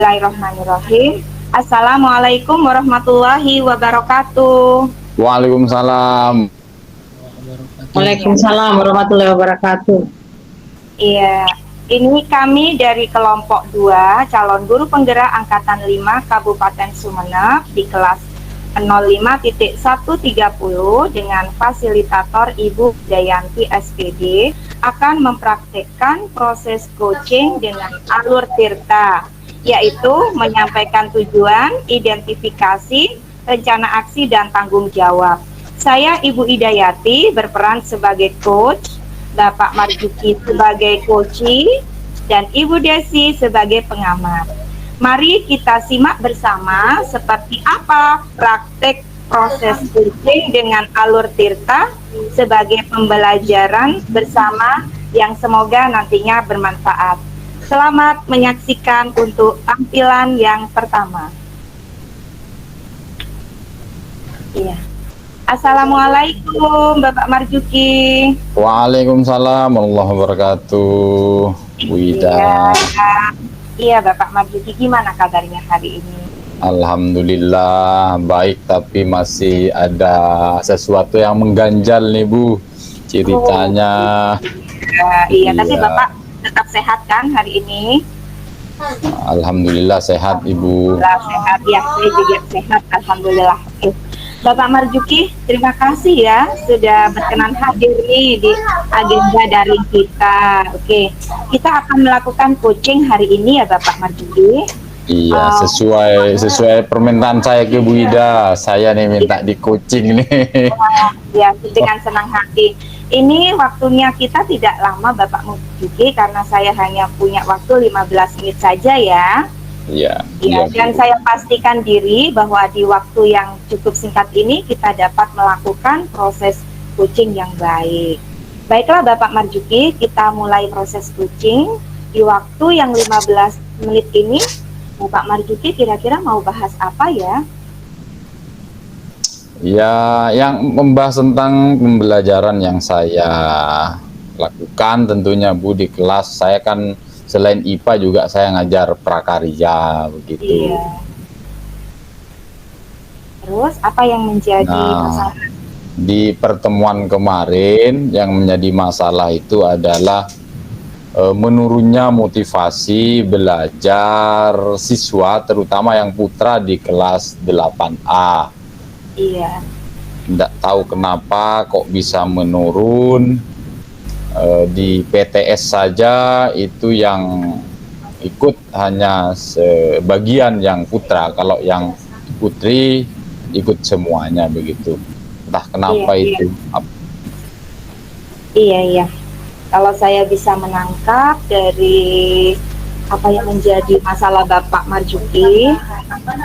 Bismillahirrahmanirrahim. Assalamualaikum warahmatullahi wabarakatuh. Waalaikumsalam. Waalaikumsalam warahmatullahi wabarakatuh. Iya, ini kami dari kelompok 2 calon guru penggerak angkatan 5 Kabupaten Sumeneb di kelas 05.130 dengan fasilitator Ibu Dayanti SPD akan mempraktekkan proses coaching dengan alur tirta, yaitu menyampaikan tujuan, identifikasi, rencana aksi, dan tanggung jawab. Saya Ibu Idayati berperan sebagai coach, Bapak Marjuki sebagai coachee, dan Ibu Desi sebagai pengamat. Mari kita simak bersama seperti apa praktek proses coaching dengan alur tirta sebagai pembelajaran bersama yang semoga nantinya bermanfaat. Selamat menyaksikan untuk tampilan yang pertama. Iya. Assalamualaikum Bapak Marjuki. Waalaikumsalam warahmatullahi wabarakatuh. Bu Ida. Iya Bapak Marjuki, gimana kabarnya hari ini? Alhamdulillah baik, tapi masih ada sesuatu yang mengganjal nih Bu ceritanya. Iya, tapi Bapak tetap sehat kan hari ini? Alhamdulillah sehat Ibu. Alhamdulillah sehat, ya saya juga sehat, Alhamdulillah. Oke. Bapak Marjuki, terima kasih ya sudah berkenan hadir nih di agenda daring kita. Oke, kita akan melakukan coaching hari ini ya Bapak Marjuki. Iya, sesuai permintaan saya ke Bu Ida. Saya nih minta di coaching nih. Ya, dengan senang hati. Ini waktunya kita tidak lama Bapak Marjuki karena saya hanya punya waktu 15 menit saja ya. Iya. Ya, dan saya pastikan diri bahwa di waktu yang cukup singkat ini kita dapat melakukan proses coaching yang baik. Baiklah Bapak Marjuki, kita mulai proses coaching. Di waktu yang 15 menit ini, Bapak Marjuki kira-kira mau bahas apa ya? Ya, yang membahas tentang pembelajaran yang saya lakukan tentunya Bu di kelas. Saya kan selain IPA juga saya ngajar prakarya begitu. Iya. Terus apa yang menjadi masalah? Di pertemuan kemarin yang menjadi masalah itu adalah menurunnya motivasi belajar siswa, terutama yang putra di kelas 8A. Iya. Tidak tahu kenapa kok bisa menurun. Di PTS saja itu yang ikut hanya sebagian yang putra, kalau yang putri ikut semuanya begitu. Entah kenapa itu. Iya. Kalau saya bisa menangkap dari apa yang menjadi masalah Bapak Marjuki,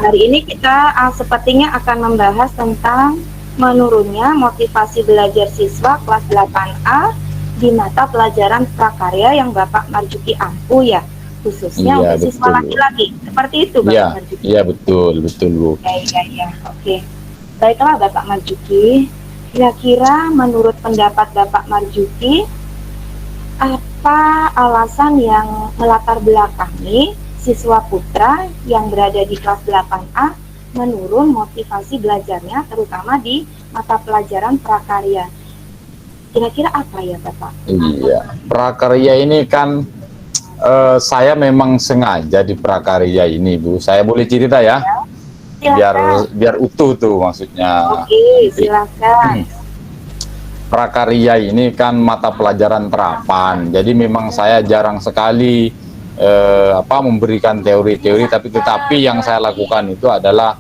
hari ini kita sepertinya akan membahas tentang menurunnya motivasi belajar siswa kelas 8A di mata pelajaran prakarya yang Bapak Marjuki ampuh ya, khususnya untuk siswa laki-laki. Seperti itu Bapak Marjuki? Iya, betul Bu. Iya. Oke. Baiklah Bapak Marjuki, kira-kira menurut pendapat Bapak Marjuki, apa alasan yang melatar belakangi siswa putra yang berada di kelas 8A menurun motivasi belajarnya, terutama di mata pelajaran prakarya? Kira-kira apa ya Bapak? Iya, prakarya ini kan saya memang sengaja di prakarya ini Bu. Saya boleh cerita ya? Biar utuh tuh maksudnya. Oke, silakan. Prakarya ini kan mata pelajaran terapan. Jadi memang saya jarang sekali memberikan teori-teori, tetapi yang saya lakukan itu adalah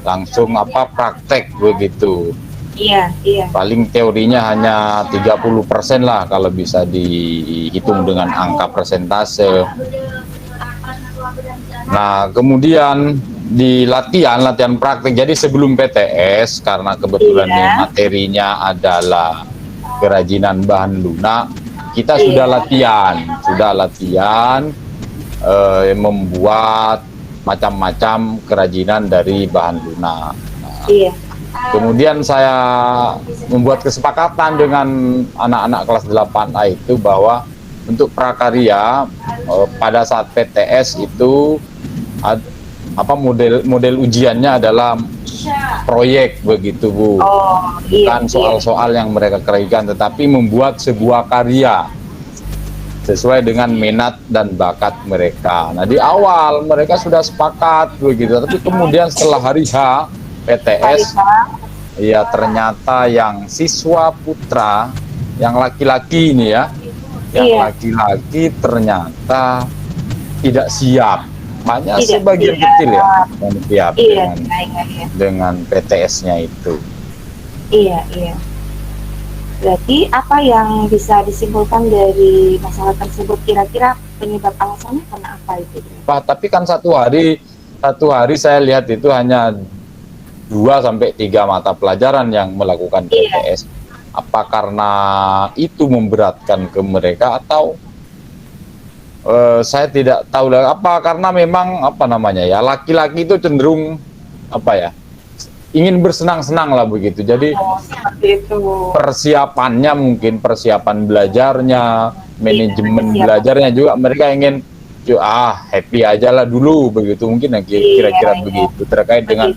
langsung praktek begitu. Iya. Paling teorinya hanya 30% lah kalau bisa dihitung dengan angka persentase. Nah, kemudian di latihan praktek. Jadi sebelum PTS, karena kebetulan materinya adalah kerajinan bahan lunak, kita sudah latihan membuat macam-macam kerajinan dari bahan lunak. Kemudian saya membuat kesepakatan dengan anak-anak kelas 8A itu bahwa untuk prakarya pada saat PTS itu apa model ujiannya adalah proyek begitu Bu. Oh, iya. Bukan soal-soal yang mereka kerjakan, tetapi membuat sebuah karya sesuai dengan minat dan bakat mereka. Nah, di awal mereka sudah sepakat begitu, tapi kemudian setelah hari H PTS, ya ternyata yang siswa putra, yang laki-laki ini ya, yang Iya. laki-laki ternyata tidak siap. Hanya Tidak sebagian siap. kecil ya yang siap Iya, iya. dengan PTS-nya itu. Iya, iya. Berarti apa yang bisa disimpulkan dari masalah tersebut, kira-kira penyebab alasannya karena apa itu? Pak, tapi kan satu hari saya lihat itu hanya 2 sampai 3 mata pelajaran yang melakukan PTS. Apa karena itu memberatkan ke mereka atau saya tidak tahu lah, apa karena memang apa namanya ya, laki-laki itu cenderung apa ya, ingin bersenang-senang lah begitu. Jadi Seperti itu. persiapannya mungkin persiapan belajarnya, manajemen belajarnya juga mereka ingin happy aja lah dulu begitu, mungkin kira-kira begitu terkait dengan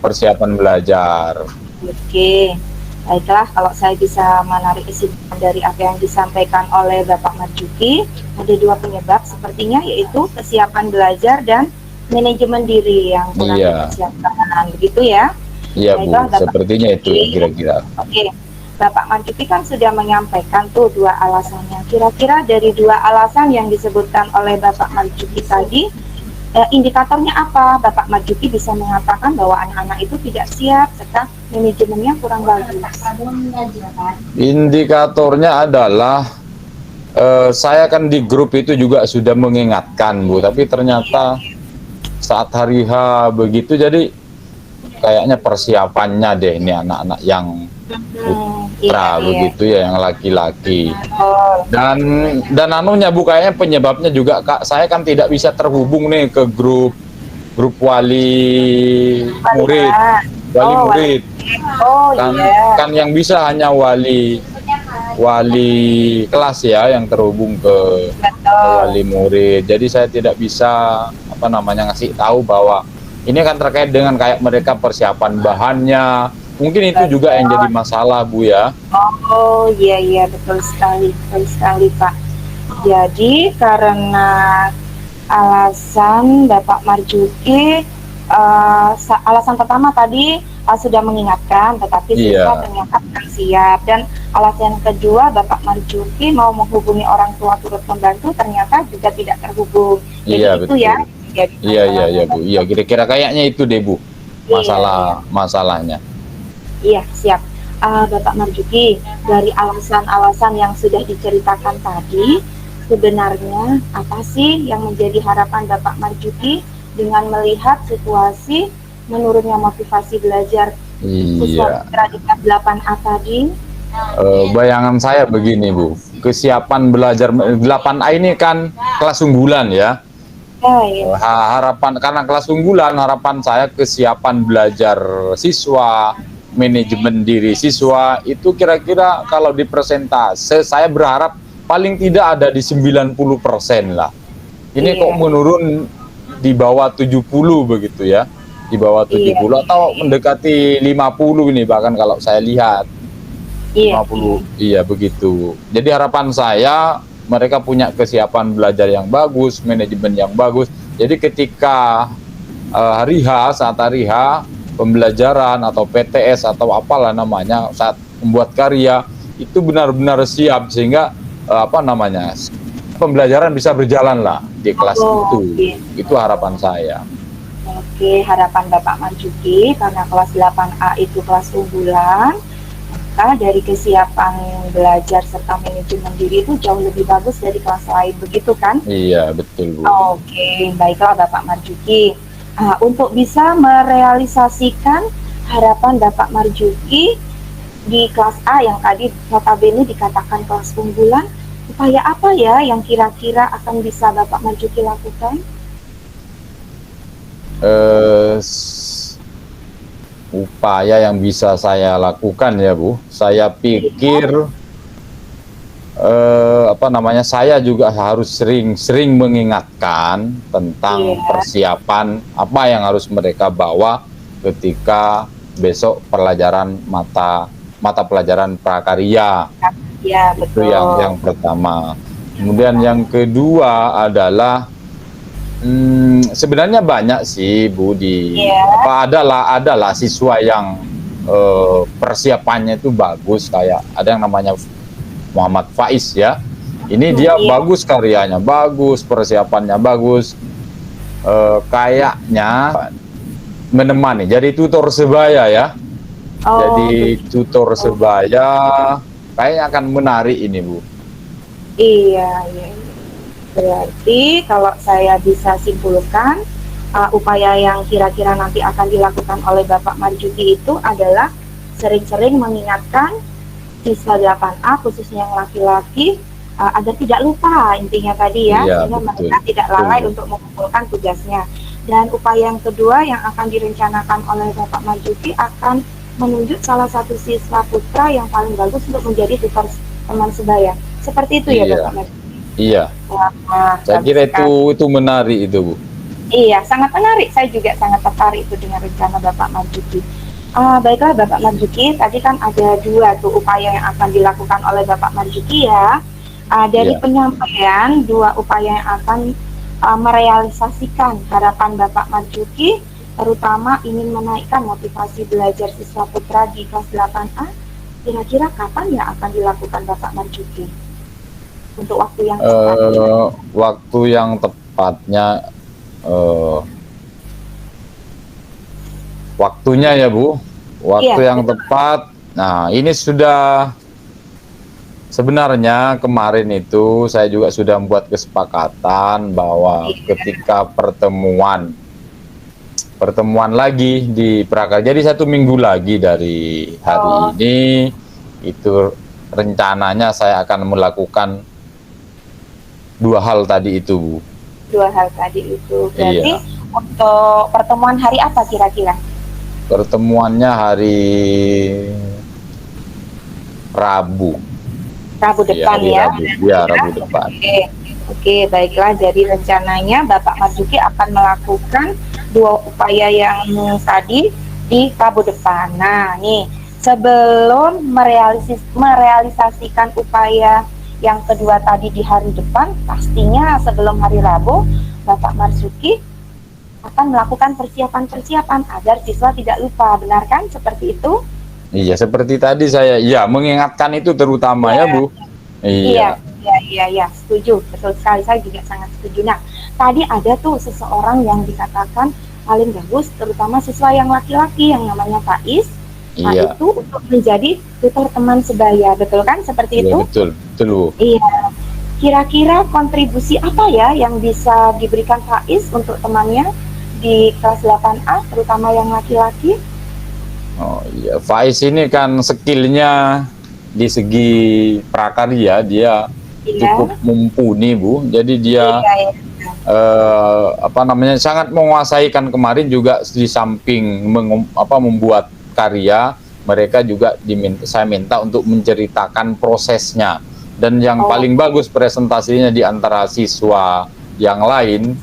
persiapan belajar. Oke, baiklah, kalau saya bisa menarik kesimpulan dari apa yang disampaikan oleh Bapak Marjuki, ada 2 penyebab sepertinya, yaitu kesiapan belajar dan manajemen diri yang kurang dipersiapkan, begitu ya? Iya Bu, sepertinya itu kira-kira. Oke, Bapak Marjuki kan sudah menyampaikan tuh 2 alasannya. Kira-kira dari 2 alasan yang disebutkan oleh Bapak Marjuki tadi, indikatornya apa? Bapak Marjuki bisa mengatakan bahwa anak-anak itu tidak siap serta manajemennya kurang bagus. Indikatornya adalah saya kan di grup itu juga sudah mengingatkan Bu, tapi ternyata saat hari H begitu, jadi kayaknya persiapannya deh ini anak-anak yang putra begitu ya, yang laki-laki. Dan anunya Bu, kayaknya penyebabnya juga saya kan tidak bisa terhubung nih ke grup wali murid. Kan yang bisa hanya wali kelas ya yang terhubung ke wali murid. Jadi saya tidak bisa apa namanya ngasih tahu bahwa ini kan terkait dengan kayak mereka persiapan bahannya. Mungkin itu juga yang jadi masalah Bu ya. Oh iya, betul sekali Pak. Jadi karena alasan Bapak Marjuki, alasan pertama tadi sudah mengingatkan, tetapi siswa ternyata tidak siap. Dan alasan kedua, Bapak Marjuki mau menghubungi orang tua turut membantu, ternyata juga tidak terhubung. Jadi iya, itu betul. ya. Iya Bu. Iya, kira-kira kayaknya itu deh Bu. Masalahnya. Iya, siap. Bapak Marjuki, dari alasan-alasan yang sudah diceritakan tadi, sebenarnya apa sih yang menjadi harapan Bapak Marjuki dengan melihat situasi menurunnya motivasi belajar siswa di kelas 8A tadi? Bayangan saya begini Bu, kesiapan belajar 8A ini kan kelas unggulan ya. Harapan karena kelas unggulan, harapan saya kesiapan belajar siswa, manajemen diri siswa itu kira-kira kalau di persentase saya berharap paling tidak ada di 90% lah. Ini kok menurun di bawah 70 begitu ya. Di bawah 70 atau mendekati 50 ini bahkan kalau saya lihat. 50. Iya begitu. Jadi harapan saya mereka punya kesiapan belajar yang bagus, manajemen yang bagus. Jadi ketika saat hari H pembelajaran atau PTS atau apalah namanya, saat membuat karya itu benar-benar siap sehingga pembelajaran bisa berjalan lah di kelas itu. Itu harapan saya. Oke, harapan Bapak Marjuki karena kelas 8A itu kelas unggulan, maka dari kesiapan belajar serta manajemen diri itu jauh lebih bagus dari kelas lain, begitu kan? Iya, betul Bu. Oke, baiklah Bapak Marjuki. Untuk bisa merealisasikan harapan Bapak Marjuki di kelas A yang tadi notabene dikatakan kelas unggulan, upaya apa ya yang kira-kira akan bisa Bapak Marjuki lakukan? Upaya yang bisa saya lakukan ya Bu, saya pikir apa namanya, saya juga harus sering mengingatkan tentang persiapan apa yang harus mereka bawa ketika besok pelajaran mata pelajaran prakarya. Ya, Itu betul. yang pertama. Kemudian yang kedua adalah sebenarnya banyak sih Bu adalah siswa yang persiapannya itu bagus, kayak ada yang namanya Muhammad Faiz ya. Ini dia bagus karyanya, bagus persiapannya, bagus. Kayaknya menemani jadi tutor sebaya ya. Jadi tutor sebaya kayaknya akan menarik ini Bu. Iya. Berarti kalau saya bisa simpulkan, upaya yang kira-kira nanti akan dilakukan oleh Bapak Marjuki itu adalah sering-sering mengingatkan siswa 8A khususnya yang laki-laki agar tidak lupa intinya tadi ya, sehingga mereka tidak lalai untuk mengumpulkan tugasnya. Dan upaya yang kedua yang akan direncanakan oleh Bapak Marjuki akan menunjuk salah satu siswa putra yang paling bagus untuk menjadi tutor teman sebaya. Seperti itu ya Bapak Marjuki? Iya. Saya kira itu menarik itu Bu. Iya, sangat menarik. Saya juga sangat tertarik itu dengan rencana Bapak Marjuki. Baiklah Bapak Marjuki, tadi kan ada 2 tuh upaya yang akan dilakukan oleh Bapak Marjuki ya. Dari penyampaian 2 upaya yang akan merealisasikan harapan Bapak Marjuki, terutama ingin menaikkan motivasi belajar siswa putra di kelas 8A, kira-kira kapan ya akan dilakukan Bapak Marjuki? Untuk waktu yang cepat. Waktu yang tepatnya waktunya ya Bu, waktu yang tepat. Nah ini sudah sebenarnya kemarin itu saya juga sudah membuat kesepakatan bahwa ketika pertemuan lagi di prakarya, jadi 1 minggu lagi dari hari ini itu rencananya saya akan melakukan 2 hal tadi itu Bu. 2 hal tadi itu berarti untuk pertemuan hari apa kira-kira? Pertemuannya hari Rabu depan ya? Rabu depan. Oke, baiklah. Jadi rencananya Bapak Marjuki akan melakukan 2 upaya yang tadi di Rabu depan. Nah, nih sebelum merealisasikan upaya yang kedua tadi di hari depan, pastinya sebelum hari Rabu Bapak Marjuki akan melakukan persiapan-persiapan agar siswa tidak lupa, benar kan? Seperti itu? Iya, seperti tadi saya mengingatkan itu terutama ya Bu. Iya, setuju, betul sekali, saya juga sangat setuju. Nah, tadi ada tuh seseorang yang dikatakan paling bagus, terutama siswa yang laki-laki yang namanya Faiz. Nah, itu untuk menjadi tutor teman sebaya, betul kan? Seperti itu? Betul Bu. Iya. Kira-kira kontribusi apa ya yang bisa diberikan Faiz untuk temannya di kelas 8A, terutama yang laki-laki? Oh iya, Faiz ini kan skillnya di segi prakarya dia cukup mumpuni Bu. Jadi dia sangat menguasai, kan kemarin juga di samping membuat karya, mereka juga saya minta untuk menceritakan prosesnya. Dan yang paling bagus presentasinya di antara siswa yang lain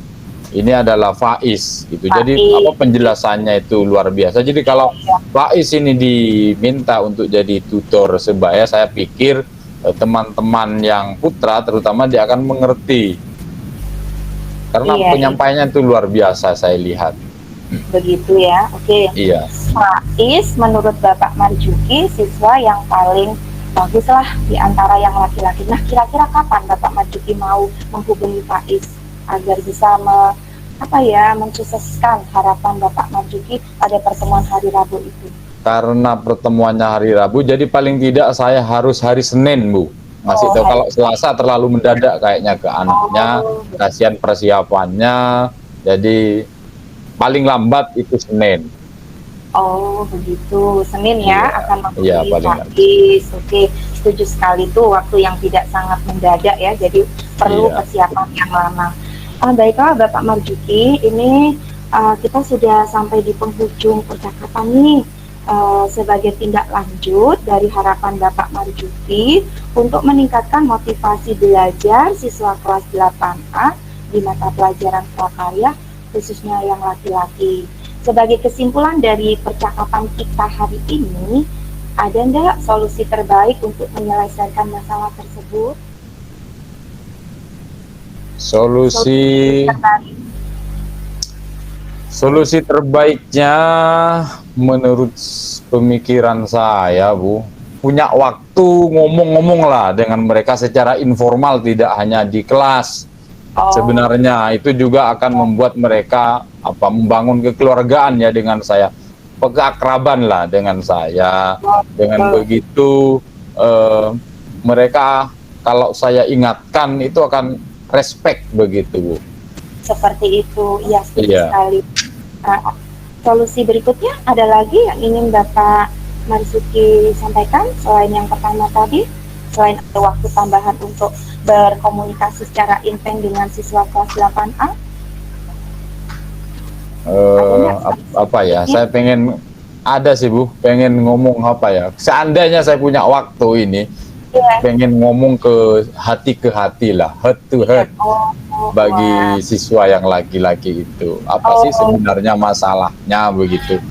ini adalah Faiz gitu. Jadi penjelasannya itu luar biasa. Jadi kalau Faiz ini diminta untuk jadi tutor sebaya, saya pikir teman-teman yang putra terutama dia akan mengerti. Karena penyampaiannya itu luar biasa saya lihat. Begitu ya. Oke. Iya. Faiz menurut Bapak Marjuki siswa yang paling bagus lah di antara yang laki-laki. Nah, kira-kira kapan Bapak Marjuki mau menghubungi Faiz agar bisa mensukseskan harapan Bapak Marjuki pada pertemuan hari Rabu itu? Karena pertemuannya hari Rabu, jadi paling tidak saya harus hari Senin Bu. Masih tahu kalau Selasa terlalu mendadak kayaknya ke anaknya, kasihan persiapannya. Jadi paling lambat itu Senin. Oh begitu, Senin ya akan menghubungi Faiz. Oke, setuju sekali tuh, waktu yang tidak sangat mendadak ya, jadi perlu persiapan yang lama. Baiklah Bapak Marjuki, ini kita sudah sampai di penghujung percakapan nih. sebagai tindak lanjut dari harapan Bapak Marjuki untuk meningkatkan motivasi belajar siswa kelas 8A di mata pelajaran prakarya khususnya yang laki-laki. Sebagai kesimpulan dari percakapan kita hari ini, ada nggak solusi terbaik untuk menyelesaikan masalah tersebut? Solusi terbaiknya menurut pemikiran saya, Bu, punya waktu ngomong-ngomong lah dengan mereka secara informal, tidak hanya di kelas. Sebenarnya itu juga akan membuat mereka membangun kekeluargaan ya dengan saya, keakraban lah dengan saya. Dengan begitu mereka kalau saya ingatkan itu akan respect begitu, Bu. Seperti itu, ya setuju sekali. Solusi berikutnya ada lagi yang ingin Bapak Marzuki sampaikan selain yang pertama tadi, selain ada waktu tambahan untuk berkomunikasi secara intens dengan siswa kelas 8A? Saya pengen ada sih, Bu, pengen ngomong seandainya saya punya waktu ini, pengen ngomong ke hati lah, heart to heart, bagi siswa yang laki-laki itu. Apa sih sebenarnya masalahnya begitu?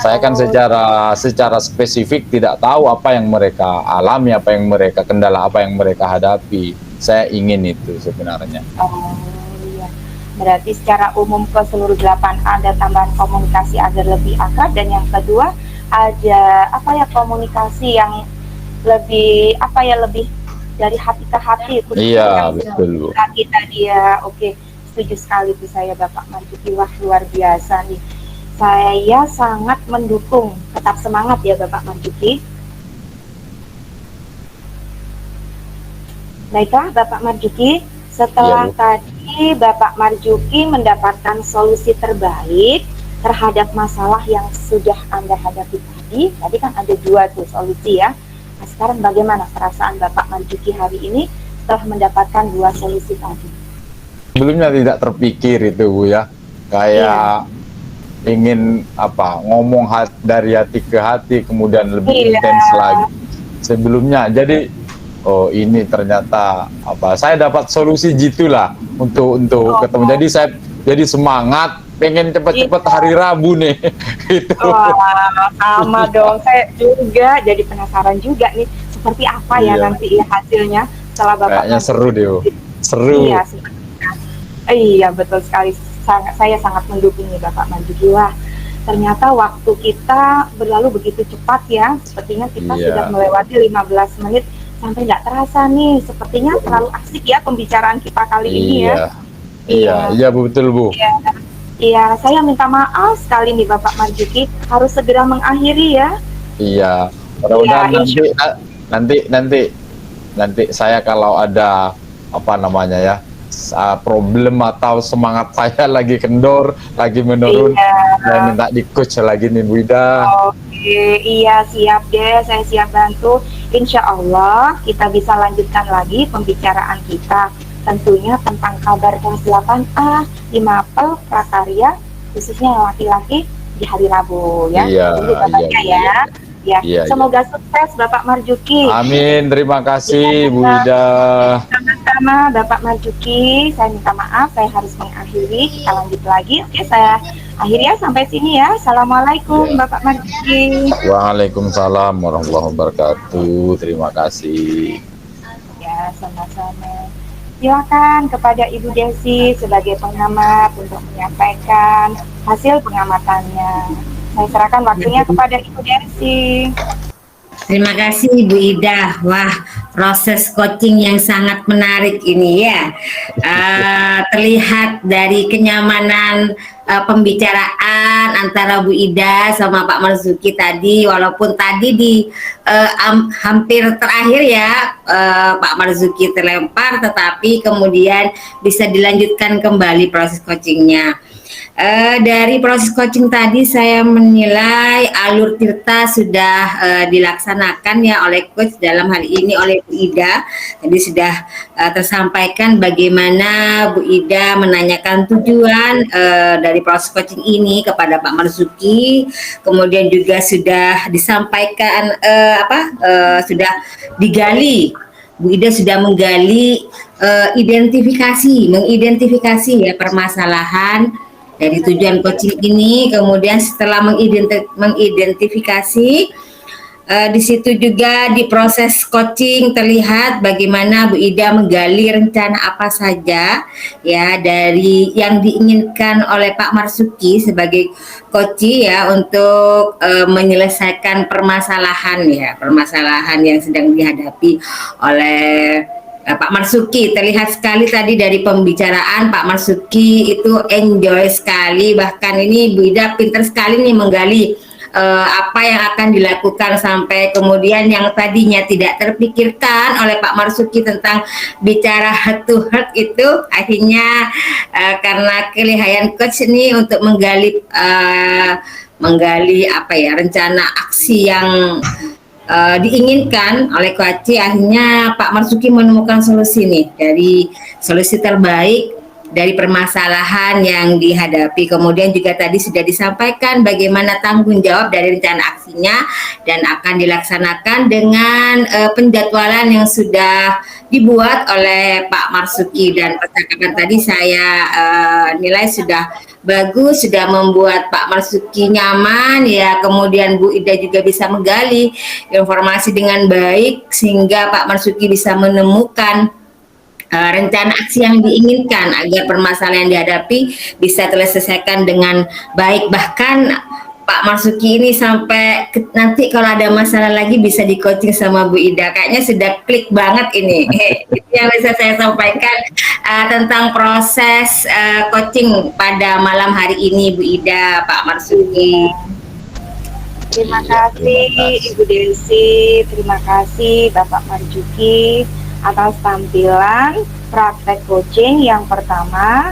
Saya kan secara spesifik tidak tahu apa yang mereka alami, apa yang mereka kendala, apa yang mereka hadapi. Saya ingin itu sebenarnya. Iya. Berarti secara umum ke seluruh 8A ada tambahan komunikasi agar lebih akrab, dan yang kedua ada komunikasi yang lebih lebih dari hati ke hati. Iya, betul. Kita dia, oke, setuju sekali tuh saya Bapak Marzuki. Wah, luar biasa nih. Saya sangat mendukung. Tetap semangat ya Bapak Marzuki. Baiklah Bapak Marzuki, setelah tadi Bapak Marzuki mendapatkan solusi terbaik terhadap masalah yang sudah Anda hadapi tadi. Tadi kan ada 2 tuh solusi ya. Nah, sekarang bagaimana perasaan Bapak Marzuki hari ini setelah mendapatkan 2 solusi tadi? Sebelumnya tidak terpikir itu, Bu ya. Kayak ingin ngomong dari hati ke hati, kemudian lebih intens lagi. Sebelumnya, jadi ini ternyata saya dapat solusi gitulah untuk ketemu. Jadi saya jadi semangat, pengen cepet-cepet hari Rabu nih. Gitu. Wah, sama dong. Saya juga jadi penasaran juga nih seperti apa ya nanti hasilnya setelah Bapak. Kayaknya seru deh, Bu. Seru. Iya, betul sekali. Saya sangat mendukung nih Bapak Marzuki. Wah, ternyata waktu kita berlalu begitu cepat ya. Sepertinya kita sudah melewati 15 menit sampai nggak terasa nih. Sepertinya terlalu asik ya pembicaraan kita kali ini ya. Iya, betul, Bu. Iya, saya minta maaf sekali nih Bapak Marzuki, harus segera mengakhiri ya. Iya, mudah-mudahan nanti saya kalau ada problem atau semangat saya lagi kendor, lagi menurun, saya minta di coach lagi nih, Bu Ida. Oke, iya siap deh, saya siap bantu. Insya Allah kita bisa lanjutkan lagi pembicaraan kita, tentunya tentang kabar kelas 8A di mapel prakarya khususnya yang laki-laki di hari Rabu ya. Semoga sukses Bapak Marzuki. Amin, terima kasih Bu Ida. Sama-sama Bapak Marzuki, saya minta maaf saya harus mengakhiri, kita lanjut lagi. Oke, saya akhiri ya sampai sini ya. Assalamualaikum Bapak Marzuki. Waalaikumsalam warahmatullahi wabarakatuh. Terima kasih. Ya, sama-sama. Silakan kepada Ibu Desi sebagai pengamat untuk menyampaikan hasil pengamatannya. Saya serahkan waktunya kepada Ibu Desi. Terima kasih Ibu Ida. Wah, proses coaching yang sangat menarik ini ya. Terlihat dari kenyamanan pembicaraan antara Bu Ida sama Pak Marzuki tadi, walaupun tadi di hampir terakhir ya Pak Marzuki terlempar, tetapi kemudian bisa dilanjutkan kembali proses coachingnya. Dari proses coaching tadi saya menilai alur tirta sudah dilaksanakan ya oleh coach, dalam hal ini oleh Bu Ida. Tadi sudah tersampaikan bagaimana Bu Ida menanyakan tujuan dari proses coaching ini kepada Pak Marzuki. Kemudian juga sudah disampaikan sudah digali. Bu Ida sudah menggali mengidentifikasi ya permasalahan dari tujuan coaching ini. Kemudian setelah mengidentifikasi, di situ juga di proses coaching terlihat bagaimana Bu Ida menggali rencana apa saja ya dari yang diinginkan oleh Pak Marzuki sebagai coach ya untuk menyelesaikan permasalahan yang sedang dihadapi oleh Pak Marzuki. Terlihat sekali tadi dari pembicaraan Pak Marzuki itu enjoy sekali, bahkan ini Bu Ida pintar sekali nih menggali apa yang akan dilakukan, sampai kemudian yang tadinya tidak terpikirkan oleh Pak Marzuki tentang bicara heart to heart itu akhirnya karena kelihayan coach ini untuk menggali rencana aksi yang diinginkan oleh coach, akhirnya Pak Marzuki menemukan solusi nih, dari solusi terbaik dari permasalahan yang dihadapi. Kemudian juga tadi sudah disampaikan bagaimana tanggung jawab dari rencana aksinya dan akan dilaksanakan dengan penjadwalan yang sudah dibuat oleh Pak Marzuki, dan percakapan tadi saya nilai sudah bagus, sudah membuat Pak Marzuki nyaman ya. Kemudian Bu Ida juga bisa menggali informasi dengan baik sehingga Pak Marzuki bisa menemukan rencana aksi yang diinginkan agar permasalahan yang dihadapi bisa terselesaikan dengan baik. Bahkan Pak Marzuki ini sampai nanti kalau ada masalah lagi bisa di coaching sama Bu Ida. Kayaknya sudah klik banget ini. Itu yang bisa saya sampaikan tentang proses coaching pada malam hari ini, Bu Ida, Pak Marzuki. Terima kasih Ibu Desi, terima kasih Bapak Marzuki atas tampilan praktek coaching yang pertama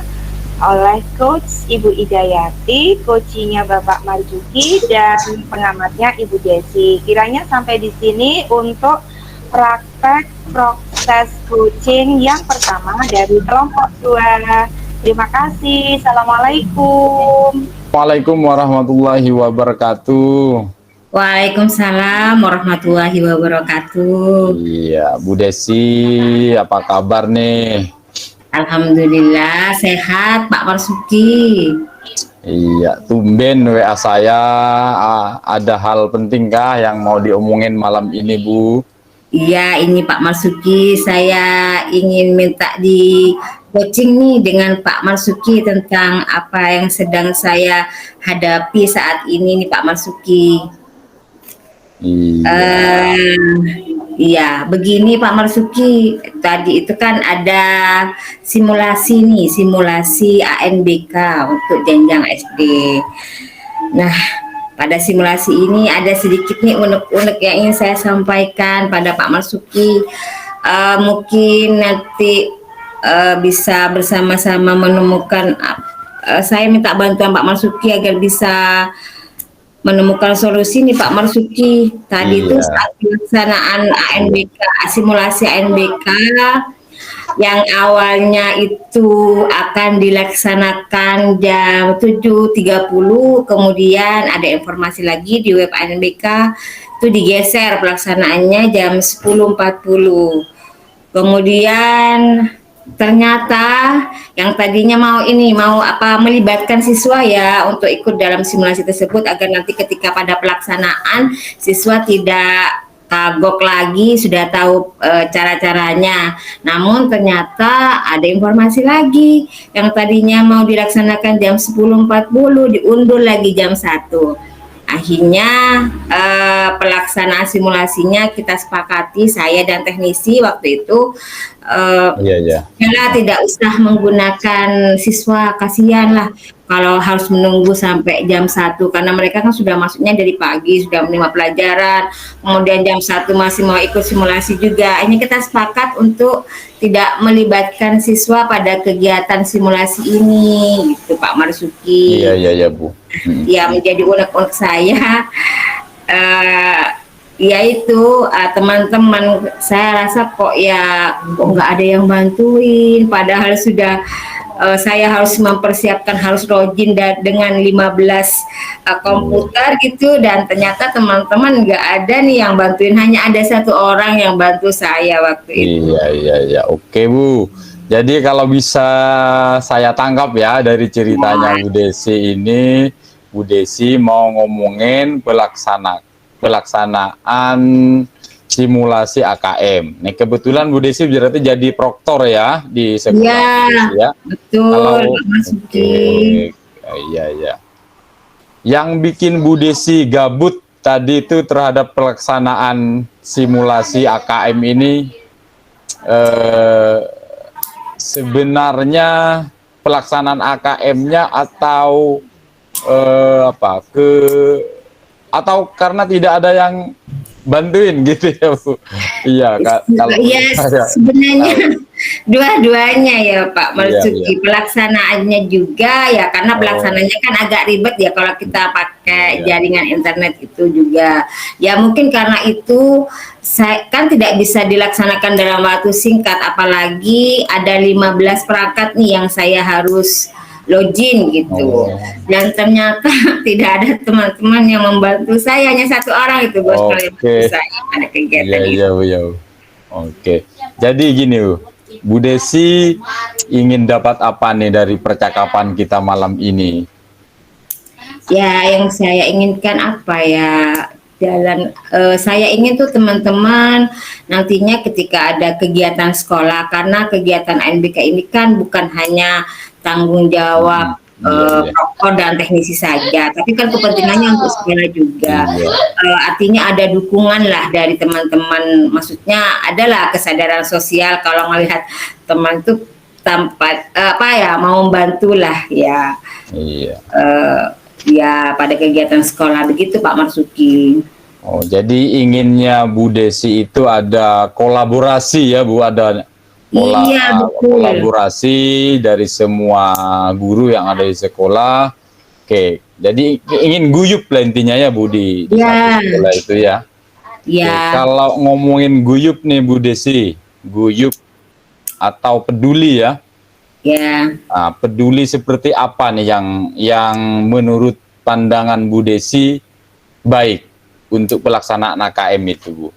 oleh Coach Ibu Idayati, coachingnya Bapak Marzuki, dan pengamatnya Ibu Desi. Kiranya sampai di sini untuk praktek proses coaching yang pertama dari kelompok 2. Terima kasih. Assalamualaikum. Waalaikumsalam warahmatullahi wabarakatuh. Waalaikumsalam warahmatullahi wabarakatuh. Iya, Bu Desi, apa kabar nih? Alhamdulillah sehat Pak Marzuki. Iya, tumben WA saya, ada hal pentingkah yang mau diomongin malam ini, Bu? Iya, ini Pak Marzuki, saya ingin minta di coaching nih dengan Pak Marzuki tentang apa yang sedang saya hadapi saat ini nih Pak Marzuki. Iya, begini Pak Marzuki, tadi itu kan ada simulasi nih, simulasi ANBK untuk jenjang SD. Nah, pada simulasi ini ada sedikit nih unek-unek yang ingin saya sampaikan pada Pak Marzuki. Mungkin nanti bisa bersama-sama menemukan, saya minta bantuan Pak Marzuki agar bisa menemukan solusi nih Pak Marzuki. Tadi itu saat pelaksanaan ANBK, simulasi ANBK yang awalnya itu akan dilaksanakan jam 7.30, kemudian ada informasi lagi di web ANBK itu digeser pelaksanaannya jam 10.40. Kemudian ternyata yang tadinya mau melibatkan siswa ya untuk ikut dalam simulasi tersebut agar nanti ketika pada pelaksanaan siswa tidak kagok lagi, sudah tahu cara-caranya. Namun ternyata ada informasi lagi yang tadinya mau dilaksanakan jam 10.40 diundur lagi jam 1. Akhirnya pelaksanaan simulasinya kita sepakati, saya dan teknisi waktu itu tidak usah menggunakan siswa, kasihan lah kalau harus menunggu sampai jam 1 karena mereka kan sudah masuknya dari pagi, sudah menerima pelajaran, kemudian jam 1 masih mau ikut simulasi juga. Ini kita sepakat untuk tidak melibatkan siswa pada kegiatan simulasi ini, gitu Pak Marzuki. Iya Bu. Ya, menjadi unek-unek saya, yaitu teman-teman saya rasa kok nggak ada yang bantuin, padahal sudah saya harus mempersiapkan, harus login dengan 15 komputer gitu, dan ternyata teman-teman nggak ada nih yang bantuin, hanya ada 1 orang yang bantu saya waktu itu. Iya. Oke Bu. Jadi kalau bisa saya tangkap ya dari ceritanya Bu Desi ini, Bu Desi mau ngomongin pelaksanaan simulasi AKM. Nih kebetulan Bu Desi berarti jadi proktor ya di sekolah. Iya, ya. betul. Kalau Mas Uki. Iya. Yang bikin Bu Desi gabut tadi itu terhadap pelaksanaan simulasi AKM ini, sebenarnya pelaksanaan AKM-nya atau atau karena tidak ada yang bantuin gitu ya Bu? Iya, kalau sebenarnya dua-duanya ya Pak Marzuki. Iya. Pelaksanaannya juga ya, karena pelaksanaannya kan agak ribet ya kalau kita pakai jaringan internet itu juga. Ya mungkin karena itu kan tidak bisa dilaksanakan dalam waktu singkat, apalagi ada 15 perangkat nih yang saya harus login gitu. Dan ternyata tidak ada teman-teman yang membantu saya, hanya 1 orang itu bos yang membantu saya pada kegiatan itu. Iya. Oke. Jadi gini Bu Desi ingin dapat apa nih dari percakapan kita malam ini? Ya, yang saya inginkan apa ya? Saya ingin tuh teman-teman nantinya ketika ada kegiatan sekolah, karena kegiatan ANBK ini kan bukan hanya tanggung jawab proktor dan teknisi saja, tapi kan kepentingannya untuk sekolah juga. Artinya ada dukungan lah dari teman-teman, maksudnya adalah kesadaran sosial kalau melihat teman tuh mau membantu lah ya. Iya. Ya pada kegiatan sekolah begitu Pak Marzuki. Oh, jadi inginnya Bu Desi itu ada kolaborasi ya Bu, ada kolaborasi dari semua guru yang ada di sekolah. Oke, jadi ingin guyup lah intinya ya Bu di satu sekolah itu ya. Iya. Oke, kalau ngomongin guyup nih Bu Desi, guyup atau peduli ya. Ya. Nah, peduli seperti apa nih yang menurut pandangan Bu Desi baik untuk pelaksanaan AKM itu Bu?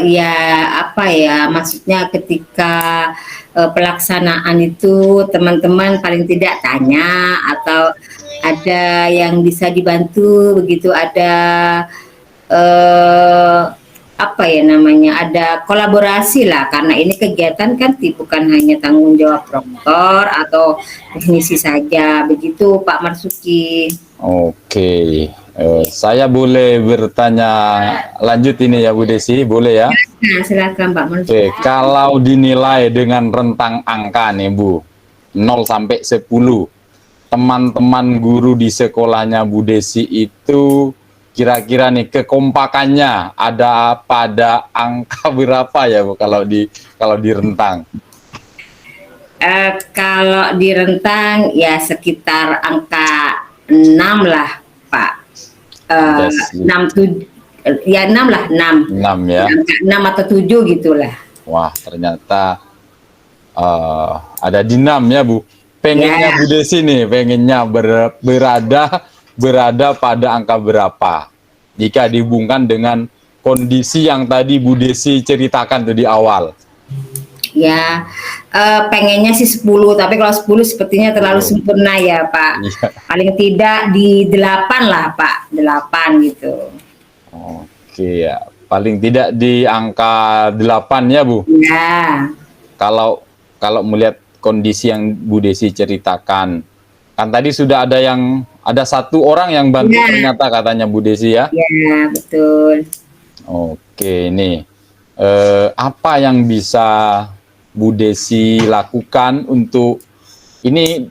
Ya apa ya, maksudnya ketika pelaksanaan itu teman-teman paling tidak tanya atau ada yang bisa dibantu begitu, ada apa ya namanya, ada kolaborasi lah, karena ini kegiatan kan bukan hanya tanggung jawab proktor atau teknisi saja begitu Pak Marzuki. Oke, saya boleh bertanya lanjut ini ya Bu Desi, boleh ya? Nah, silakan Pak Marzuki. Oke, kalau dinilai dengan rentang angka nih Bu, 0 sampai 10, teman-teman guru di sekolahnya Bu Desi itu kira-kira nih kekompakannya ada pada angka berapa ya Bu kalau di rentang? Kalau di rentang ya sekitar angka 6 lah Pak. 6 ya 6 lah, 6 ya, 6 atau 7 gitulah. Wah, ternyata ada di 6 ya Bu. Pengennya Bu Desi nih, pengennya berada pada angka berapa jika dihubungkan dengan kondisi yang tadi Bu Desi ceritakan tuh di awal? Ya, pengennya sih 10, tapi kalau 10 sepertinya terlalu sempurna ya Pak. Paling tidak di 8 lah Pak, 8 gitu. Oke ya, paling tidak di angka 8 ya Bu? Ya. Kalau melihat kondisi yang Bu Desi ceritakan, kan tadi sudah ada 1 orang yang bantu ternyata katanya Bu Desi ya? Ya, betul. Oke, nih apa yang bisa Bu Desi lakukan untuk ini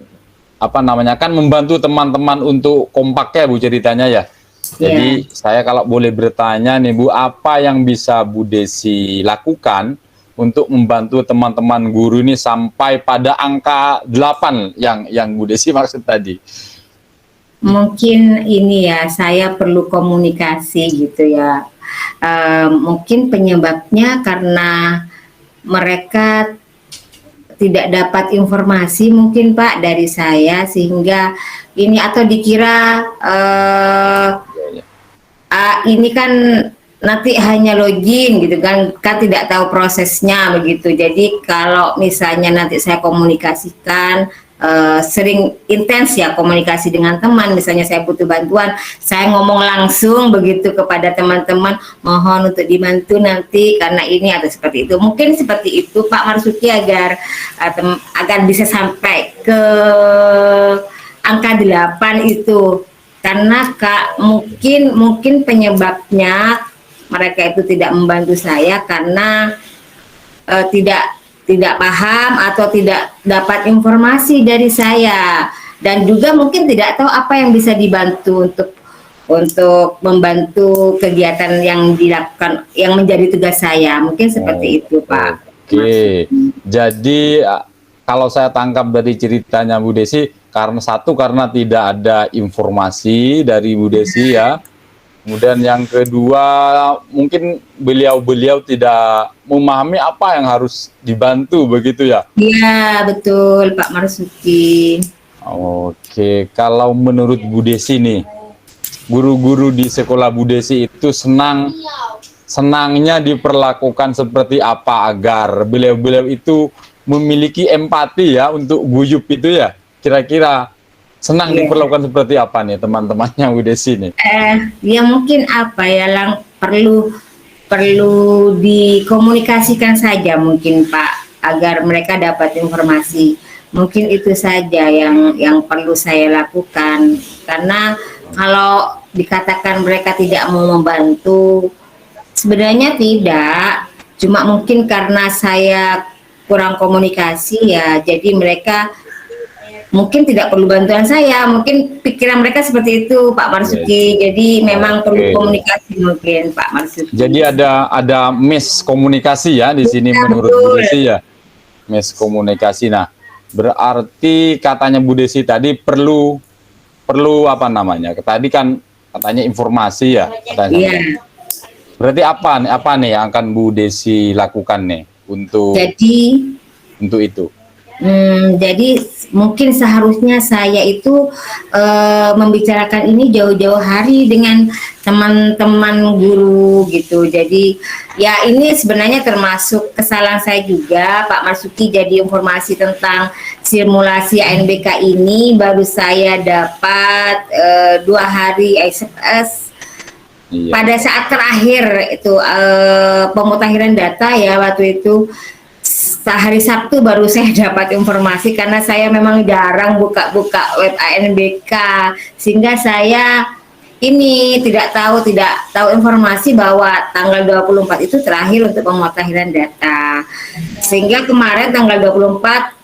apa namanya, kan membantu teman-teman untuk kompak ya Bu ceritanya ya. Jadi saya kalau boleh bertanya nih Bu, apa yang bisa Bu Desi lakukan untuk membantu teman-teman guru ini sampai pada angka 8 yang Bu Desi maksud tadi? Mungkin ini ya, saya perlu komunikasi gitu ya. Mungkin penyebabnya karena mereka tidak dapat informasi mungkin Pak dari saya, sehingga ini atau dikira ini kan nanti hanya login gitu kan tidak tahu prosesnya begitu. Jadi kalau misalnya nanti saya komunikasikan, sering intens ya komunikasi dengan teman, misalnya saya butuh bantuan, saya ngomong langsung begitu kepada teman-teman, mohon untuk dibantu nanti karena ini atau seperti itu. Mungkin seperti itu Pak Marsuki agar bisa sampai ke angka 8 itu. Karena mungkin penyebabnya mereka itu tidak membantu saya karena tidak paham atau tidak dapat informasi dari saya, dan juga mungkin tidak tahu apa yang bisa dibantu untuk membantu kegiatan yang dilakukan yang menjadi tugas saya. Mungkin seperti itu Pak. Oke. Jadi kalau saya tangkap dari ceritanya Bu Desi, karena tidak ada informasi dari Bu Desi ya. Kemudian yang kedua, mungkin beliau tidak memahami apa yang harus dibantu begitu ya? Iya, betul Pak Marsuki. Oke, kalau menurut Bu Desi nih, guru-guru di sekolah Bu Desi itu senangnya diperlakukan seperti apa agar beliau-beliau itu memiliki empati ya untuk guyup itu ya? Kira-kira senang diperlakukan seperti apa nih teman-temannya Bu Desi nih? Ya mungkin apa ya, perlu dikomunikasikan saja mungkin Pak, agar mereka dapat informasi. Mungkin itu saja yang perlu saya lakukan. Karena kalau dikatakan mereka tidak mau membantu, sebenarnya tidak. Cuma mungkin karena saya kurang komunikasi ya, jadi mereka mungkin tidak perlu bantuan saya, mungkin pikiran mereka seperti itu Pak Marsuki. Jadi memang perlu komunikasi mungkin Pak Marsuki. Jadi ada miskomunikasi ya di sini menurut Bu Desi ya, miskomunikasi. Nah, berarti katanya Bu Desi tadi perlu apa namanya? Tadi kan katanya informasi ya katanya. Iya. Berarti apa nih yang akan Bu Desi lakukan nih untuk itu? Jadi mungkin seharusnya saya itu membicarakan ini jauh-jauh hari dengan teman-teman guru gitu. Jadi ya ini sebenarnya termasuk kesalahan saya juga Pak Marsuki. Jadi informasi tentang simulasi ANBK ini baru saya dapat 2 hari pada saat terakhir itu pemutakhiran data ya, waktu itu hari Sabtu baru saya dapat informasi, karena saya memang jarang buka-buka web ANBK, sehingga saya ini tidak tahu informasi bahwa tanggal 24 itu terakhir untuk pemutakhiran data. Sehingga kemarin tanggal 24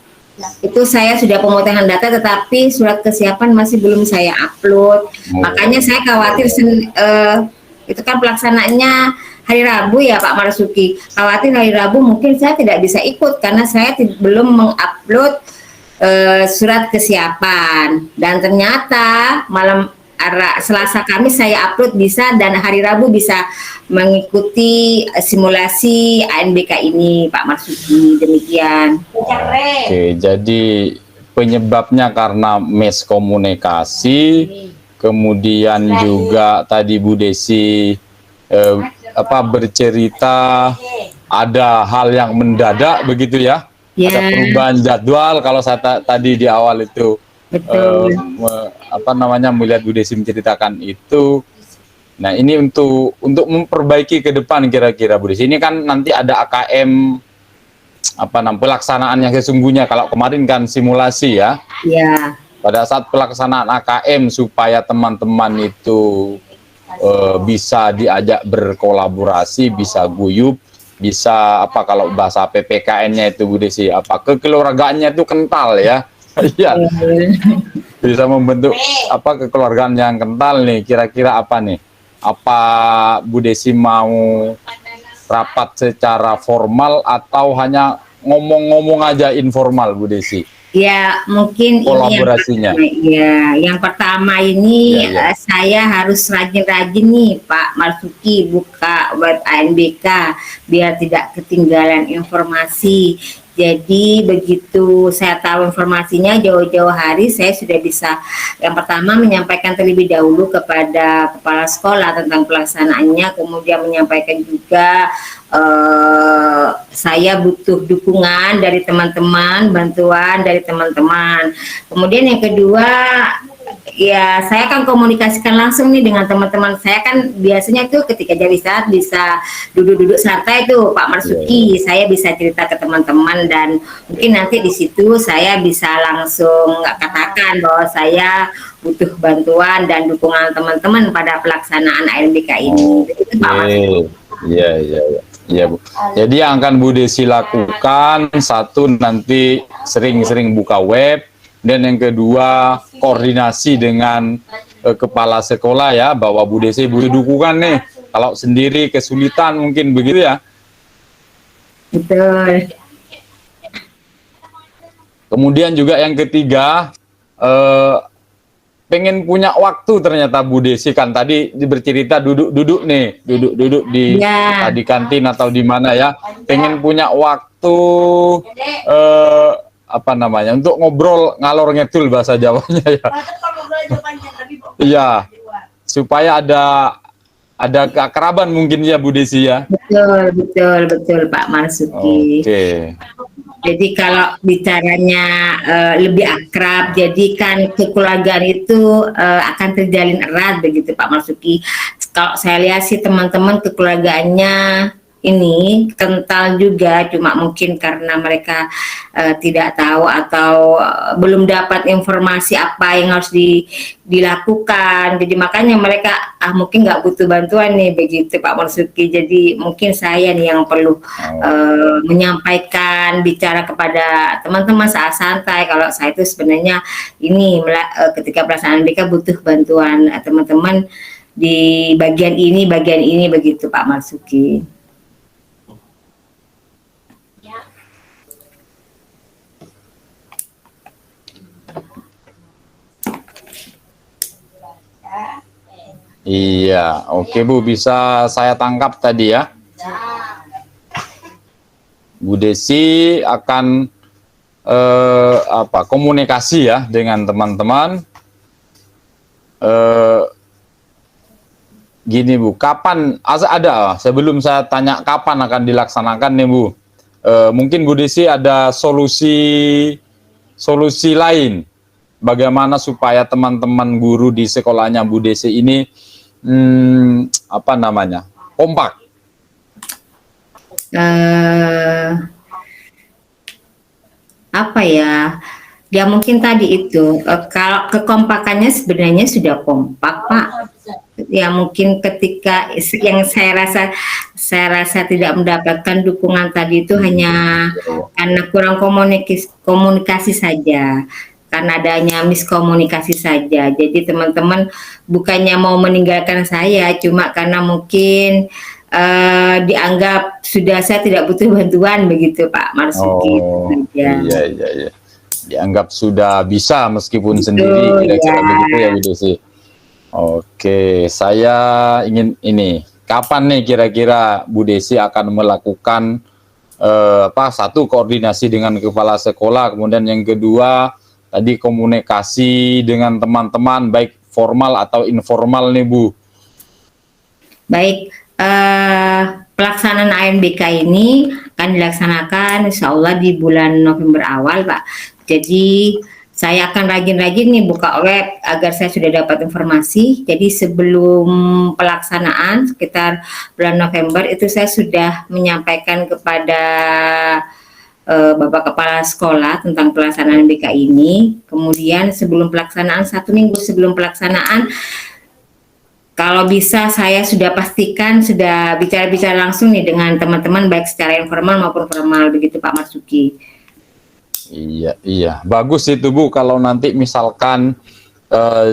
itu saya sudah pemutakhiran data, tetapi surat kesiapan masih belum saya upload. Makanya saya khawatir itu kan pelaksanaannya hari Rabu ya Pak Marsuki. Khawatir hari Rabu mungkin saya tidak bisa ikut karena saya belum mengupload surat kesiapan. Dan ternyata malam Selasa Kamis saya upload bisa, dan hari Rabu bisa mengikuti simulasi ANBK ini Pak Marsuki. Demikian. Oke, jadi penyebabnya karena miskomunikasi, kemudian juga tadi Bu Desi bercerita ada hal yang mendadak begitu ya, ada perubahan jadwal kalau saya tadi di awal itu melihat Bu Desi menceritakan itu. Nah ini untuk memperbaiki ke depan kira-kira Bu Desi, ini kan nanti ada AKM pelaksanaan yang sesungguhnya. Kalau kemarin kan simulasi ya. Iya. Pada saat pelaksanaan AKM supaya teman-teman itu bisa diajak berkolaborasi, bisa guyup, bisa kalau bahasa PPKN-nya itu Bu Desi kekeluargaannya itu kental ya. Iya, bisa membentuk apa kekeluargaan yang kental nih. Kira-kira apa nih? Apa Bu Desi mau rapat secara formal atau hanya ngomong-ngomong aja informal, Bu Desi? Ya, mungkin ini Kolaborasinya. yang pertama ini Ya, ya. saya harus rajin-rajin nih Pak Marsuki buka web ANBK biar tidak ketinggalan informasi. Jadi begitu saya tahu informasinya jauh-jauh hari saya sudah bisa yang pertama menyampaikan terlebih dahulu kepada kepala sekolah tentang pelaksanaannya, kemudian menyampaikan juga saya butuh dukungan dari teman-teman, bantuan dari teman-teman. Kemudian yang kedua, ya saya akan komunikasikan langsung nih dengan teman-teman. Saya kan biasanya tuh ketika jadi saat bisa duduk-duduk santai tuh Pak Marsuki, saya bisa cerita ke teman-teman dan mungkin nanti di situ saya bisa langsung katakan bahwa saya butuh bantuan dan dukungan teman-teman pada pelaksanaan ANBK ini. Itu Pak Marsuki. Iya, iya, iya. Iya, Bu. Jadi yang akan Bu Desi lakukan, satu nanti sering-sering buka web, dan yang kedua koordinasi dengan kepala sekolah ya, bahwa Bu Desi butuh dukungan nih. Kalau sendiri kesulitan mungkin begitu ya. Betul. Kemudian juga yang ketiga, pengen punya waktu ternyata Bu Desi kan tadi bercerita duduk-duduk nih, duduk-duduk di di kantin atau di mana ya, pengen punya waktu apa namanya untuk ngobrol ngalor ngidul bahasa Jawanya ya. Iya, supaya ada keakraban mungkin ya Bu Desi ya. Betul Pak Marsuki. Oke. Jadi kalau bicaranya lebih akrab, jadi kan kekeluargaan itu akan terjalin erat begitu Pak Marsuki. Kalau saya lihat sih teman-teman kekeluargaannya ini kental juga, cuma mungkin karena mereka tidak tahu atau belum dapat informasi apa yang harus dilakukan. Jadi makanya mereka mungkin nggak butuh bantuan nih begitu Pak Marsuki. Jadi mungkin saya nih yang perlu menyampaikan bicara kepada teman-teman saat santai kalau saya itu sebenarnya ini ketika pelaksanaan BK butuh bantuan teman-teman di bagian ini begitu Pak Marsuki. Iya, oke Bu, bisa saya tangkap tadi ya. Bu Desi akan komunikasi ya dengan teman-teman. Gini Bu, kapan ada sebelum saya tanya kapan akan dilaksanakan nih Bu, mungkin Bu Desi ada solusi lain bagaimana supaya teman-teman guru di sekolahnya Bu Desi ini kompak. Ya mungkin tadi itu kalau kekompakannya sebenarnya sudah kompak Pak. Ya mungkin ketika yang saya rasa tidak mendapatkan dukungan tadi itu hanya karena kurang komunikasi saja, karena adanya miskomunikasi saja. Jadi teman-teman bukannya mau meninggalkan saya, cuma karena mungkin dianggap sudah saya tidak butuh bantuan begitu Pak Marsuki. Iya. Dianggap sudah bisa meskipun sendiri, kira-kira begitu ya Bu Desi. Oke, saya ingin ini, kapan nih kira-kira Bu Desi akan melakukan satu koordinasi dengan kepala sekolah, kemudian yang kedua tadi komunikasi dengan teman-teman baik formal atau informal nih Bu. Baik, pelaksanaan ANBK ini akan dilaksanakan insya Allah di bulan November awal Pak. Jadi saya akan rajin-rajin nih buka web agar saya sudah dapat informasi. Jadi sebelum pelaksanaan sekitar bulan November itu saya sudah menyampaikan kepada Bapak Kepala Sekolah tentang pelaksanaan BK ini. Kemudian sebelum pelaksanaan, 1 minggu sebelum pelaksanaan, kalau bisa saya sudah pastikan sudah bicara-bicara langsung nih dengan teman-teman baik secara informal maupun formal begitu Pak Marsuki. Iya, iya. Bagus itu Bu, kalau nanti misalkan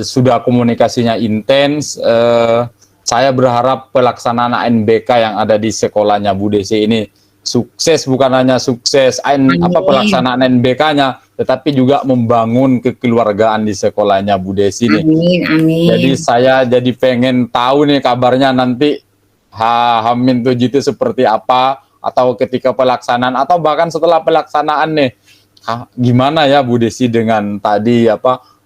sudah komunikasinya intens, saya berharap pelaksanaan ANBK yang ada di sekolahnya Bu Desi ini sukses, bukan hanya sukses pelaksanaan ANBK-nya, tetapi juga membangun kekeluargaan di sekolahnya Bu Desi nih. Amin, amin. Jadi saya jadi pengen tahu nih kabarnya nanti Hamin 7 itu seperti apa, atau ketika pelaksanaan, atau bahkan setelah pelaksanaan nih, gimana ya Bu Desi dengan tadi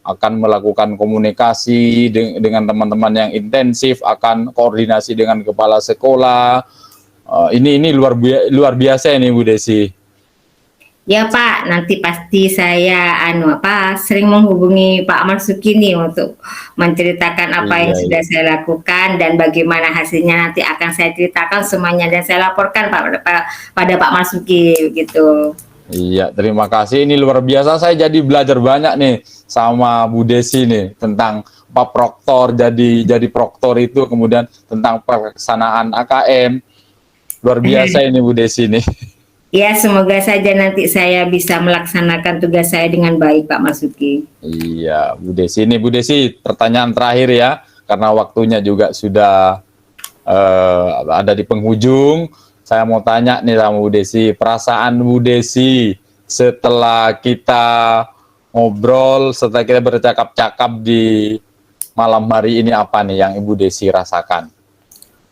akan melakukan komunikasi dengan teman-teman yang intensif, akan koordinasi dengan kepala sekolah. Ini luar biasa ini Bu Desi. Ya Pak, nanti pasti saya sering menghubungi Pak Marzuki nih untuk menceritakan apa yang sudah saya lakukan dan bagaimana hasilnya nanti akan saya ceritakan semuanya dan saya laporkan pada Pak Marzuki gitu. Iya, terima kasih. Ini luar biasa. Saya jadi belajar banyak nih sama Bu Desi nih tentang Pak Proktor, jadi proktor itu, kemudian tentang pelaksanaan AKM. Luar biasa ini Bu Desi nih. Ya, semoga saja nanti saya bisa melaksanakan tugas saya dengan baik, Pak Marzuki. Iya, Bu Desi. Ini Bu Desi, pertanyaan terakhir ya, karena waktunya juga sudah ada di penghujung. Saya mau tanya nih sama Bu Desi, perasaan Bu Desi setelah kita ngobrol, setelah kita bercakap-cakap di malam hari ini, apa nih yang Ibu Desi rasakan?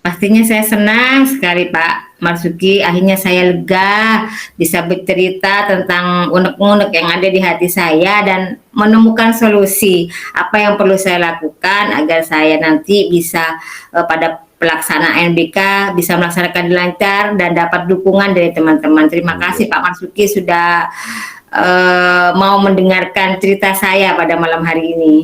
Pastinya saya senang sekali Pak Marzuki, akhirnya saya lega bisa bercerita tentang unek-unek yang ada di hati saya dan menemukan solusi apa yang perlu saya lakukan agar saya nanti bisa pada pelaksanaan NBK bisa melaksanakan lancar dan dapat dukungan dari teman-teman. Terima kasih Pak Marzuki sudah mau mendengarkan cerita saya pada malam hari ini.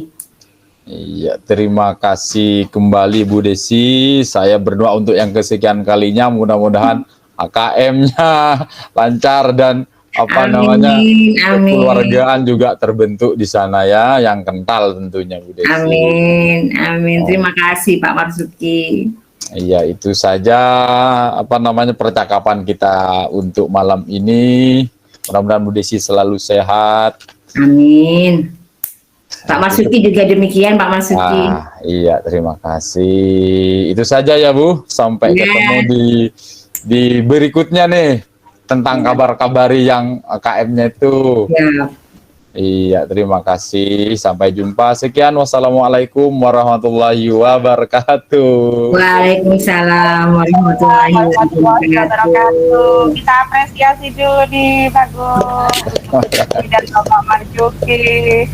Iya, terima kasih kembali Bu Desi. Saya berdoa untuk yang kesekian kalinya, mudah-mudahan AKM-nya lancar dan kekeluargaan juga terbentuk di sana ya, yang kental tentunya Bu Desi. Amin, amin. Terima kasih Pak Marzuki. Iya, itu saja percakapan kita untuk malam ini. Mudah-mudahan Bu Desi selalu sehat. Amin. Pak Marzuki juga demikian Pak Marzuki. Iya, terima kasih. Itu saja ya Bu. Sampai ketemu di berikutnya nih tentang kabar-kabari yang KM-nya itu. Iya, terima kasih. Sampai jumpa. Sekian. Wassalamualaikum warahmatullahi wabarakatuh. Waalaikumsalam warahmatullahi wabarakatuh. Kita apresiasi dulu nih Bagus dan Bapak Marzuki.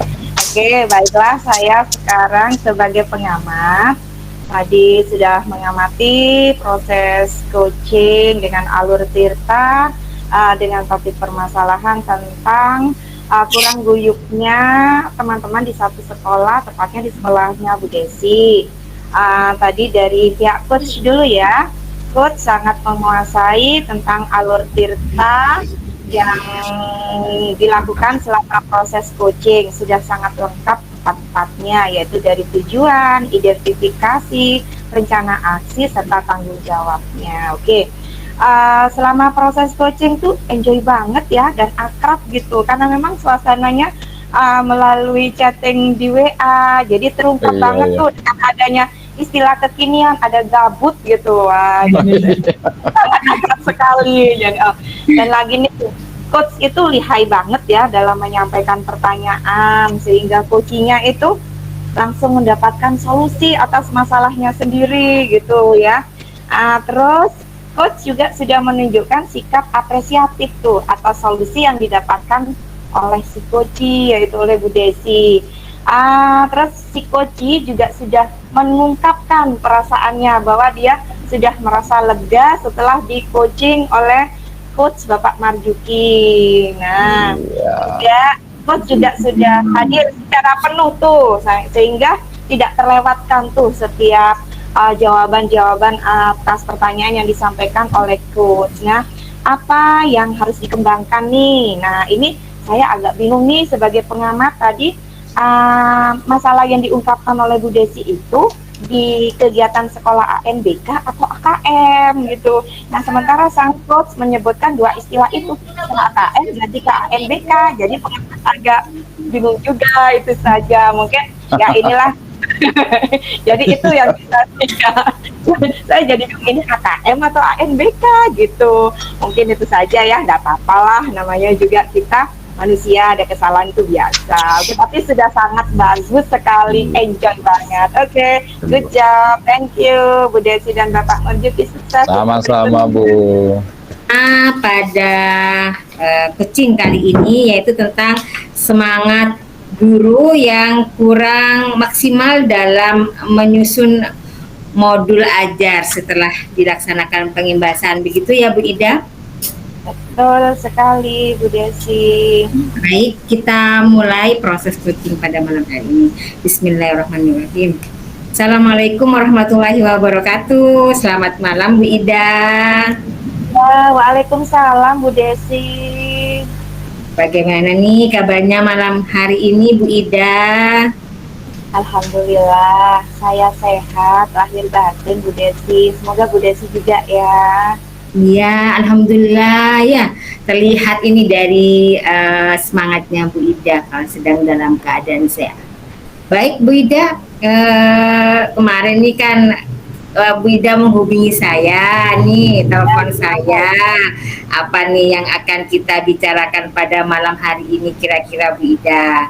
Oke, baiklah, saya sekarang sebagai pengamat tadi sudah mengamati proses coaching dengan Alur Tirta dengan topik permasalahan tentang kurang guyupnya teman-teman di satu sekolah, tepatnya di sekolahnya Bu Desi. Tadi dari pihak coach dulu ya, coach sangat menguasai tentang Alur Tirta yang dilakukan selama proses coaching, sudah sangat lengkap empat-empatnya, yaitu dari tujuan, identifikasi, rencana aksi, serta tanggung jawabnya. Oke, selama proses coaching tuh enjoy banget ya dan akrab gitu, karena memang suasananya melalui chatting di WA, jadi terungkap banget tuh dengan adanya istilah kekinian, ada gabut gitu, sangat akrab sekali. Dan lagi nih, coach itu lihai banget ya dalam menyampaikan pertanyaan, sehingga coachingnya itu langsung mendapatkan solusi atas masalahnya sendiri gitu ya. Terus coach juga sudah menunjukkan sikap apresiatif tuh atas solusi yang didapatkan oleh si coach, yaitu oleh Bu Desi. Terus si coach juga sudah mengungkapkan perasaannya bahwa dia sudah merasa lega setelah di coaching oleh coach Bapak Marzuki. Nah, ya, coach juga sudah hadir secara penuh tuh, sehingga tidak terlewatkan tuh setiap jawaban-jawaban atas pertanyaan yang disampaikan oleh coach. Nah, apa yang harus dikembangkan nih? Nah, ini saya agak bingung nih sebagai pengamat tadi. Masalah yang diungkapkan oleh Bu Desi itu di kegiatan sekolah ANBK atau AKM gitu. Nah, sementara sang coach menyebutkan dua istilah itu, AKM jadi ke ANBK, jadi agak bingung juga itu saja. Mungkin ya inilah. Jadi itu yang kita saya jadi bingung, ini AKM atau ANBK gitu. Mungkin itu saja ya, nggak apa-apa lah, namanya juga kita manusia, ada kesalahan itu biasa. Oke, tapi sudah sangat bagus sekali, enjoy banget. Oke, good job, thank you Bu Desi dan Bapak Marzuki, sukses. Sama-sama Bu. Pada coaching kali ini yaitu tentang semangat guru yang kurang maksimal dalam menyusun modul ajar setelah dilaksanakan pengimbasan, begitu ya Bu Ida? Betul sekali Bu Desi. Baik, kita mulai proses coaching pada malam hari ini. Bismillahirrahmanirrahim. Assalamualaikum warahmatullahi wabarakatuh. Selamat malam Bu Ida. Waalaikumsalam Bu Desi. Bagaimana nih kabarnya malam hari ini Bu Ida? Alhamdulillah, saya sehat lahir batin Bu Desi. Semoga Bu Desi juga ya. Iya, alhamdulillah ya. Terlihat ini dari semangatnya Bu Ida kalau sedang dalam keadaan sehat. Baik Bu Ida, kemarin nih kan Bu Ida menghubungi saya nih, telepon saya. Apa nih yang akan kita bicarakan pada malam hari ini kira-kira Bu Ida?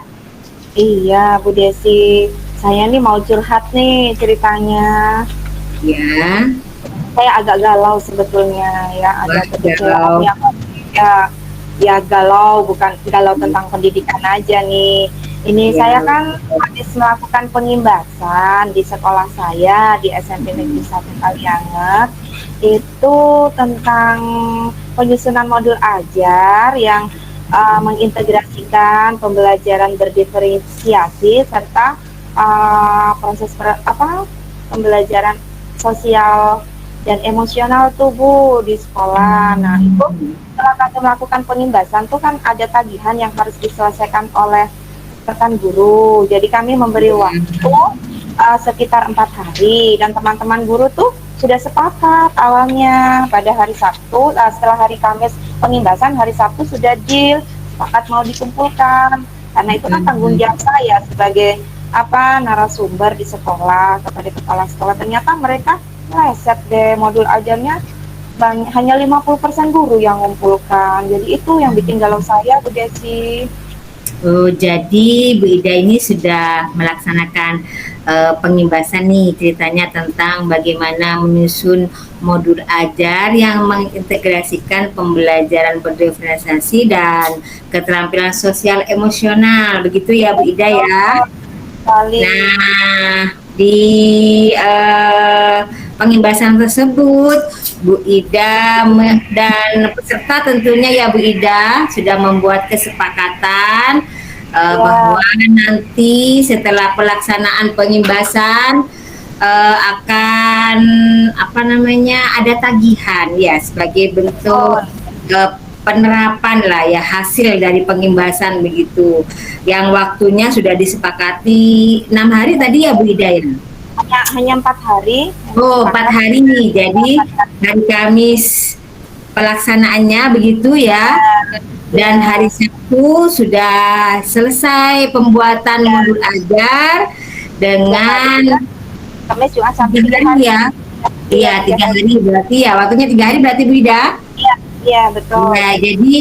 Iya Bu Desi, saya nih mau curhat nih ceritanya. Ya. Saya agak galau sebetulnya ya, ada galau. Ya galau, bukan galau tentang pendidikan aja nih. Ini saya kan habis melakukan pengimbasan di sekolah saya di SMP Negeri 1 Kalianget. Itu tentang penyusunan modul ajar yang mengintegrasikan pembelajaran berdiferensiasi serta proses pembelajaran sosial dan emosional tuh Bu di sekolah. Nah itu setelah kami melakukan pengimbasan tuh kan ada tagihan yang harus diselesaikan oleh rekan guru. Jadi kami memberi waktu sekitar 4 hari dan teman-teman guru tuh sudah sepakat awalnya pada hari Sabtu, setelah hari Kamis pengimbasan, hari Sabtu sudah deal sepakat mau dikumpulkan, karena itu kan tanggung jawab saya sebagai narasumber di sekolah kepada kepala sekolah. Ternyata mereka meleset deh, modul ajarnya hanya 50% guru yang mengumpulkan. Jadi itu yang bikin galau saya Bu Desi. Oh, jadi Bu Ida ini sudah melaksanakan pengimbasan nih, ceritanya tentang bagaimana menyusun modul ajar yang mengintegrasikan pembelajaran berdiferensiasi dan keterampilan sosial emosional, begitu ya Bu Ida ya? Nah, di pengimbasan tersebut Bu Ida dan peserta tentunya ya Bu Ida sudah membuat kesepakatan bahwa nanti setelah pelaksanaan pengimbasan akan ada tagihan ya sebagai bentuk penerapan lah ya hasil dari pengimbasan begitu, yang waktunya sudah disepakati 6 hari tadi ya Bu Ida ya? Hanya 4 hari. Oh, 4 hari nih. Jadi hari Kamis pelaksanaannya begitu ya. Dan hari Sabtu sudah selesai pembuatan modul ajar dengan Kamis juga sampai 3 hari ya. Iya, 3 hari berarti ya. Waktunya 3 hari berarti Bu Ida? Iya, betul. Nah, jadi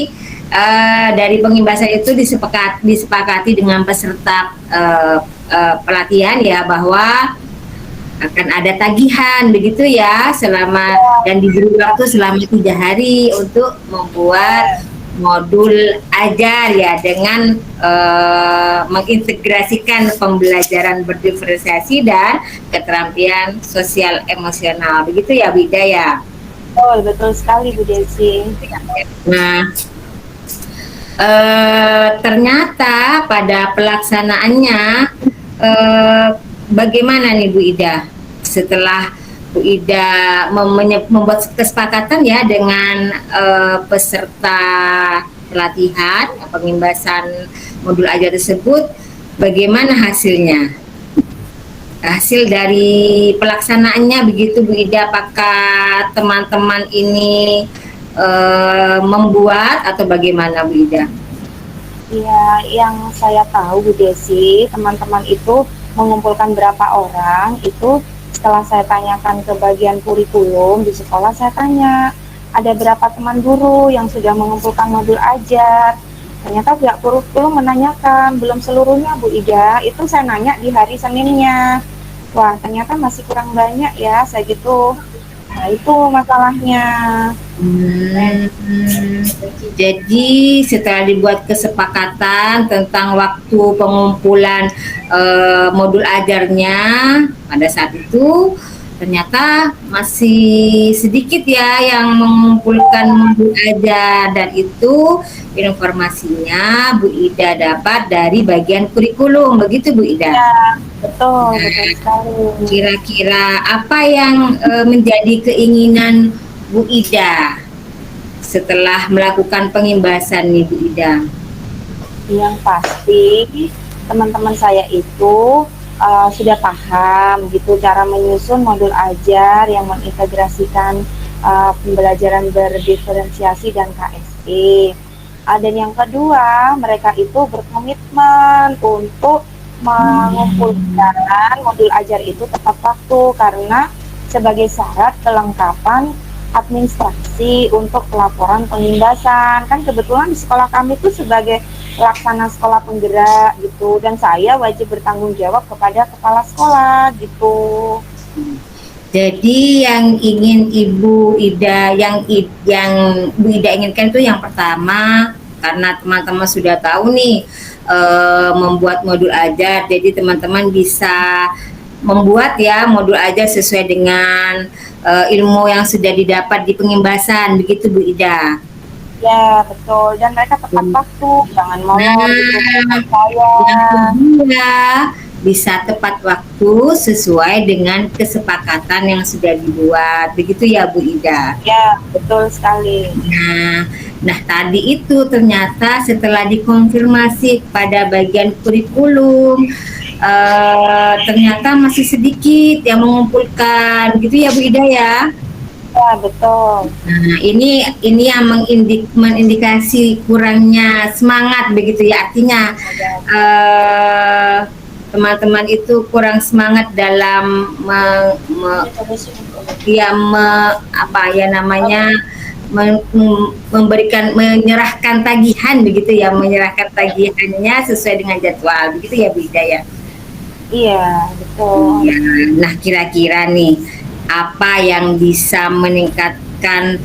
dari pengimbasan itu disepakati dengan peserta pelatihan ya bahwa akan ada tagihan begitu ya selama dan diberi waktu selama 3 hari untuk membuat modul ajar ya dengan mengintegrasikan pembelajaran berdiferensiasi dan keterampilan sosial emosional begitu ya Bu Ida ya? Oh, betul sekali Bu Desi. Nah, ternyata pada pelaksanaannya bagaimana nih Bu Ida setelah Bu Ida membuat kesepakatan ya dengan peserta pelatihan pengimbasan modul ajar tersebut, bagaimana hasilnya? hasil dari pelaksanaannya begitu Bu Ida, apakah teman-teman ini membuat atau bagaimana Bu Ida? Ya, yang saya tahu Bu Desi, teman-teman itu mengumpulkan berapa orang, itu setelah saya tanyakan ke bagian kurikulum di sekolah, saya tanya, ada berapa teman guru yang sudah mengumpulkan modul ajar. Ternyata pihak kurikulum menanyakan, belum seluruhnya Bu Ida, itu saya nanya di hari Seninnya. Wah, ternyata masih kurang banyak ya, saya gitu. Nah, itu masalahnya. Hmm, jadi setelah dibuat kesepakatan tentang waktu pengumpulan modul ajarnya pada saat itu, ternyata masih sedikit ya yang mengumpulkan modul ajar, dan itu informasinya Bu Ida dapat dari bagian kurikulum, begitu Bu Ida? Ya, betul, betul sekali. Kira-kira apa yang menjadi keinginan Bu Ida setelah melakukan pengimbasan nih Bu Ida? Yang pasti teman-teman saya itu sudah paham gitu cara menyusun modul ajar yang mengintegrasikan pembelajaran berdiferensiasi dan KSE. Dan yang kedua, mereka itu berkomitmen untuk mengumpulkan modul ajar itu tepat waktu karena sebagai syarat kelengkapan administrasi untuk pelaporan pengimbasan. Kan kebetulan di sekolah kami itu sebagai pelaksana sekolah penggerak gitu, dan saya wajib bertanggung jawab kepada kepala sekolah gitu. Jadi yang ingin Ibu Ida, yang Bu Ida inginkan itu yang pertama, karena teman-teman sudah tahu nih membuat modul ajar, jadi teman-teman bisa membuat ya modul ajar sesuai dengan ilmu yang sudah didapat di pengimbasan, begitu Bu Ida? Ya betul, dan mereka tepat waktu, jangan molor gitu Nah, saya. yang kedua, bisa tepat waktu sesuai dengan kesepakatan yang sudah dibuat, begitu ya Bu Ida? Ya betul sekali. Nah tadi itu ternyata setelah dikonfirmasi pada bagian kurikulum, ternyata masih sedikit yang mengumpulkan, gitu ya Bu Ida ya? Ya betul. Nah, ini yang mengindikasi kurangnya semangat, begitu ya, artinya teman-teman itu kurang semangat dalam menyerahkan tagihan, begitu ya, menyerahkan tagihannya sesuai dengan jadwal, begitu ya Bu Ida ya? Iya betul. Ya, nah kira-kira nih apa yang bisa meningkatkan,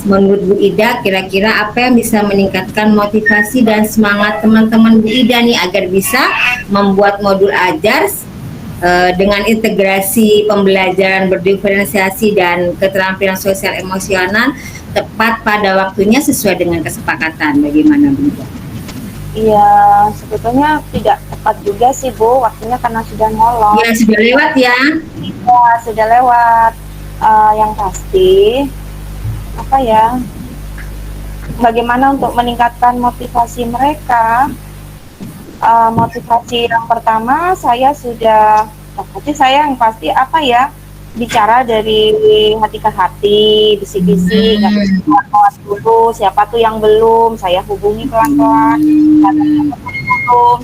menurut Bu Ida, kira-kira apa yang bisa meningkatkan motivasi dan semangat teman-teman Bu Ida nih agar bisa membuat modul ajar dengan integrasi pembelajaran berdiferensiasi dan keterampilan sosial emosional tepat pada waktunya sesuai dengan kesepakatan, bagaimana Bu Ida? Iya, sebetulnya tidak tepat juga sih Bu, waktunya karena sudah molor. Ya sudah lewat ya. Ya, sudah lewat. Yang pasti, apa ya? Bagaimana untuk meningkatkan motivasi mereka? Motivasi yang pertama, saya sudah, yang pasti apa ya? Bicara dari hati ke hati, bisik-bisik, kawan dulu, siapa tuh yang belum, saya hubungi pelan-pelan,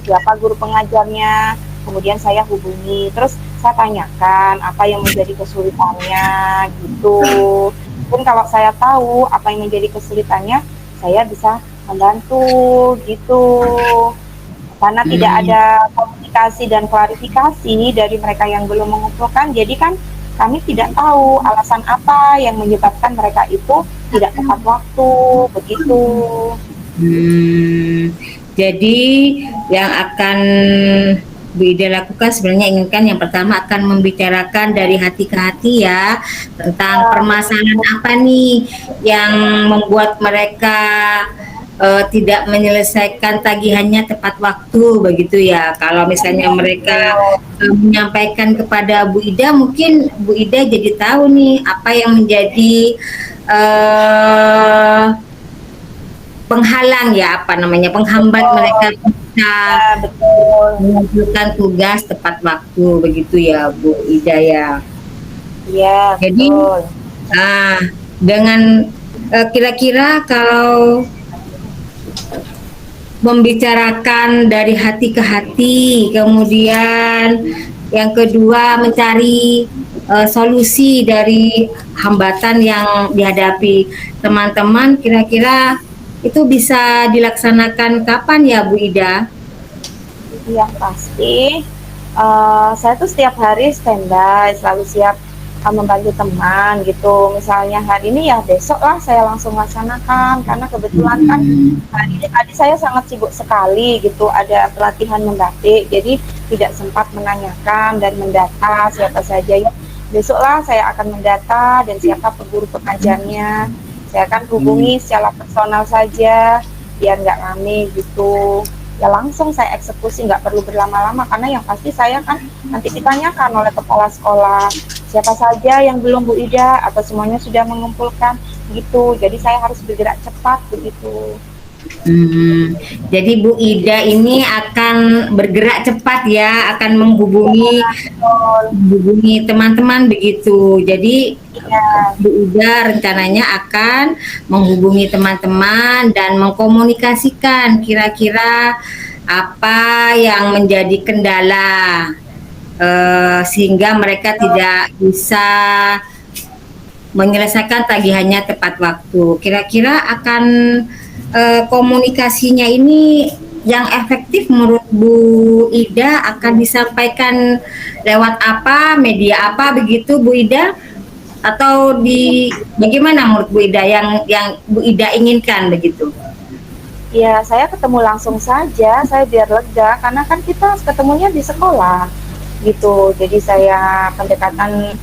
siapa guru pengajarnya, kemudian saya hubungi, terus saya tanyakan apa yang menjadi kesulitannya, gitu. Pun kalau saya tahu apa yang menjadi kesulitannya, saya bisa membantu, gitu. Karena tidak ada komunikasi dan klarifikasi dari mereka yang belum mengumpulkan, jadi kan kami tidak tahu alasan apa yang menyebabkan mereka itu tidak tepat waktu, begitu. Jadi yang akan Bu Ida lakukan sebenarnya inginkan yang pertama akan membicarakan dari hati ke hati ya, tentang permasalahan apa nih yang membuat mereka tidak menyelesaikan tagihannya tepat waktu, begitu ya. Kalau misalnya mereka menyampaikan kepada Bu Ida, mungkin Bu Ida jadi tahu nih apa yang menjadi penghalang ya, penghambat mereka bisa Ya, betul. mengumpulkan tugas tepat waktu, begitu ya Bu Ida ya. Iya, Jadi betul. dengan kira-kira kalau membicarakan dari hati ke hati, kemudian yang kedua mencari solusi dari hambatan yang dihadapi teman-teman, kira-kira itu bisa dilaksanakan kapan ya Bu Ida? Yang pasti, saya tuh setiap hari standby, selalu siap membantu teman gitu. Misalnya hari ini ya besok lah saya langsung laksanakan, karena kebetulan kan hari ini tadi saya sangat sibuk sekali gitu, ada pelatihan membatik, jadi tidak sempat menanyakan dan mendata siapa saja yang besok lah saya akan mendata dan siapa guru pengajarnya. Saya akan hubungi secara personal saja biar nggak rame gitu, ya langsung saya eksekusi, nggak perlu berlama-lama, karena yang pasti saya kan nanti ditanyakan oleh kepala sekolah siapa saja yang belum Bu Ida atau semuanya sudah mengumpulkan gitu, jadi saya harus bergerak cepat begitu. Jadi Bu Ida ini akan bergerak cepat ya, akan menghubungi Betul. teman-teman begitu. Jadi Iya, Bu Ida rencananya akan menghubungi teman-teman dan mengkomunikasikan kira-kira apa yang menjadi kendala sehingga mereka tidak bisa menyelesaikan tagihannya tepat waktu. Kira-kira akan komunikasinya ini yang efektif menurut Bu Ida akan disampaikan lewat apa, media apa begitu Bu Ida? Atau di bagaimana menurut Bu Ida yang Bu Ida inginkan begitu? ya saya ketemu langsung saja, saya biar lega, karena kan kita ketemunya di sekolah gitu, jadi saya pendekatan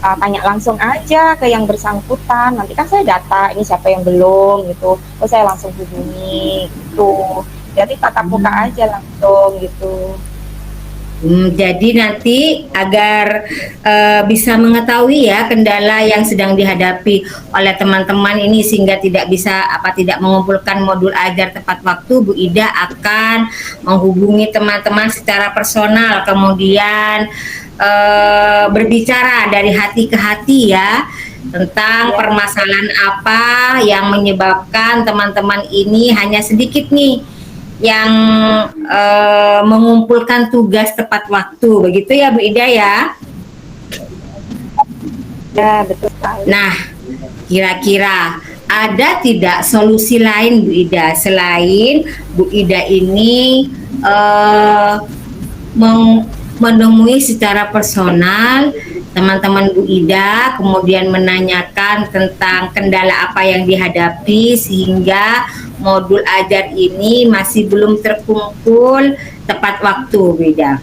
tanya langsung aja ke yang bersangkutan, nanti kan saya data ini siapa yang belum gitu, oh saya langsung hubungi gitu, jadi tatap muka aja langsung gitu. Jadi nanti agar bisa mengetahui ya kendala yang sedang dihadapi oleh teman-teman ini sehingga tidak mengumpulkan modul ajar tepat waktu, Bu Ida akan menghubungi teman-teman secara personal, kemudian berbicara dari hati ke hati ya tentang permasalahan apa yang menyebabkan teman-teman ini hanya sedikit nih yang mengumpulkan tugas tepat waktu, begitu ya Bu Ida ya. Ya betul sekali. Nah, kira-kira ada tidak solusi lain Bu Ida selain Bu Ida ini menemui secara personal teman-teman Bu Ida, kemudian menanyakan tentang kendala apa yang dihadapi sehingga modul ajar ini masih belum terkumpul tepat waktu, Bu Ida.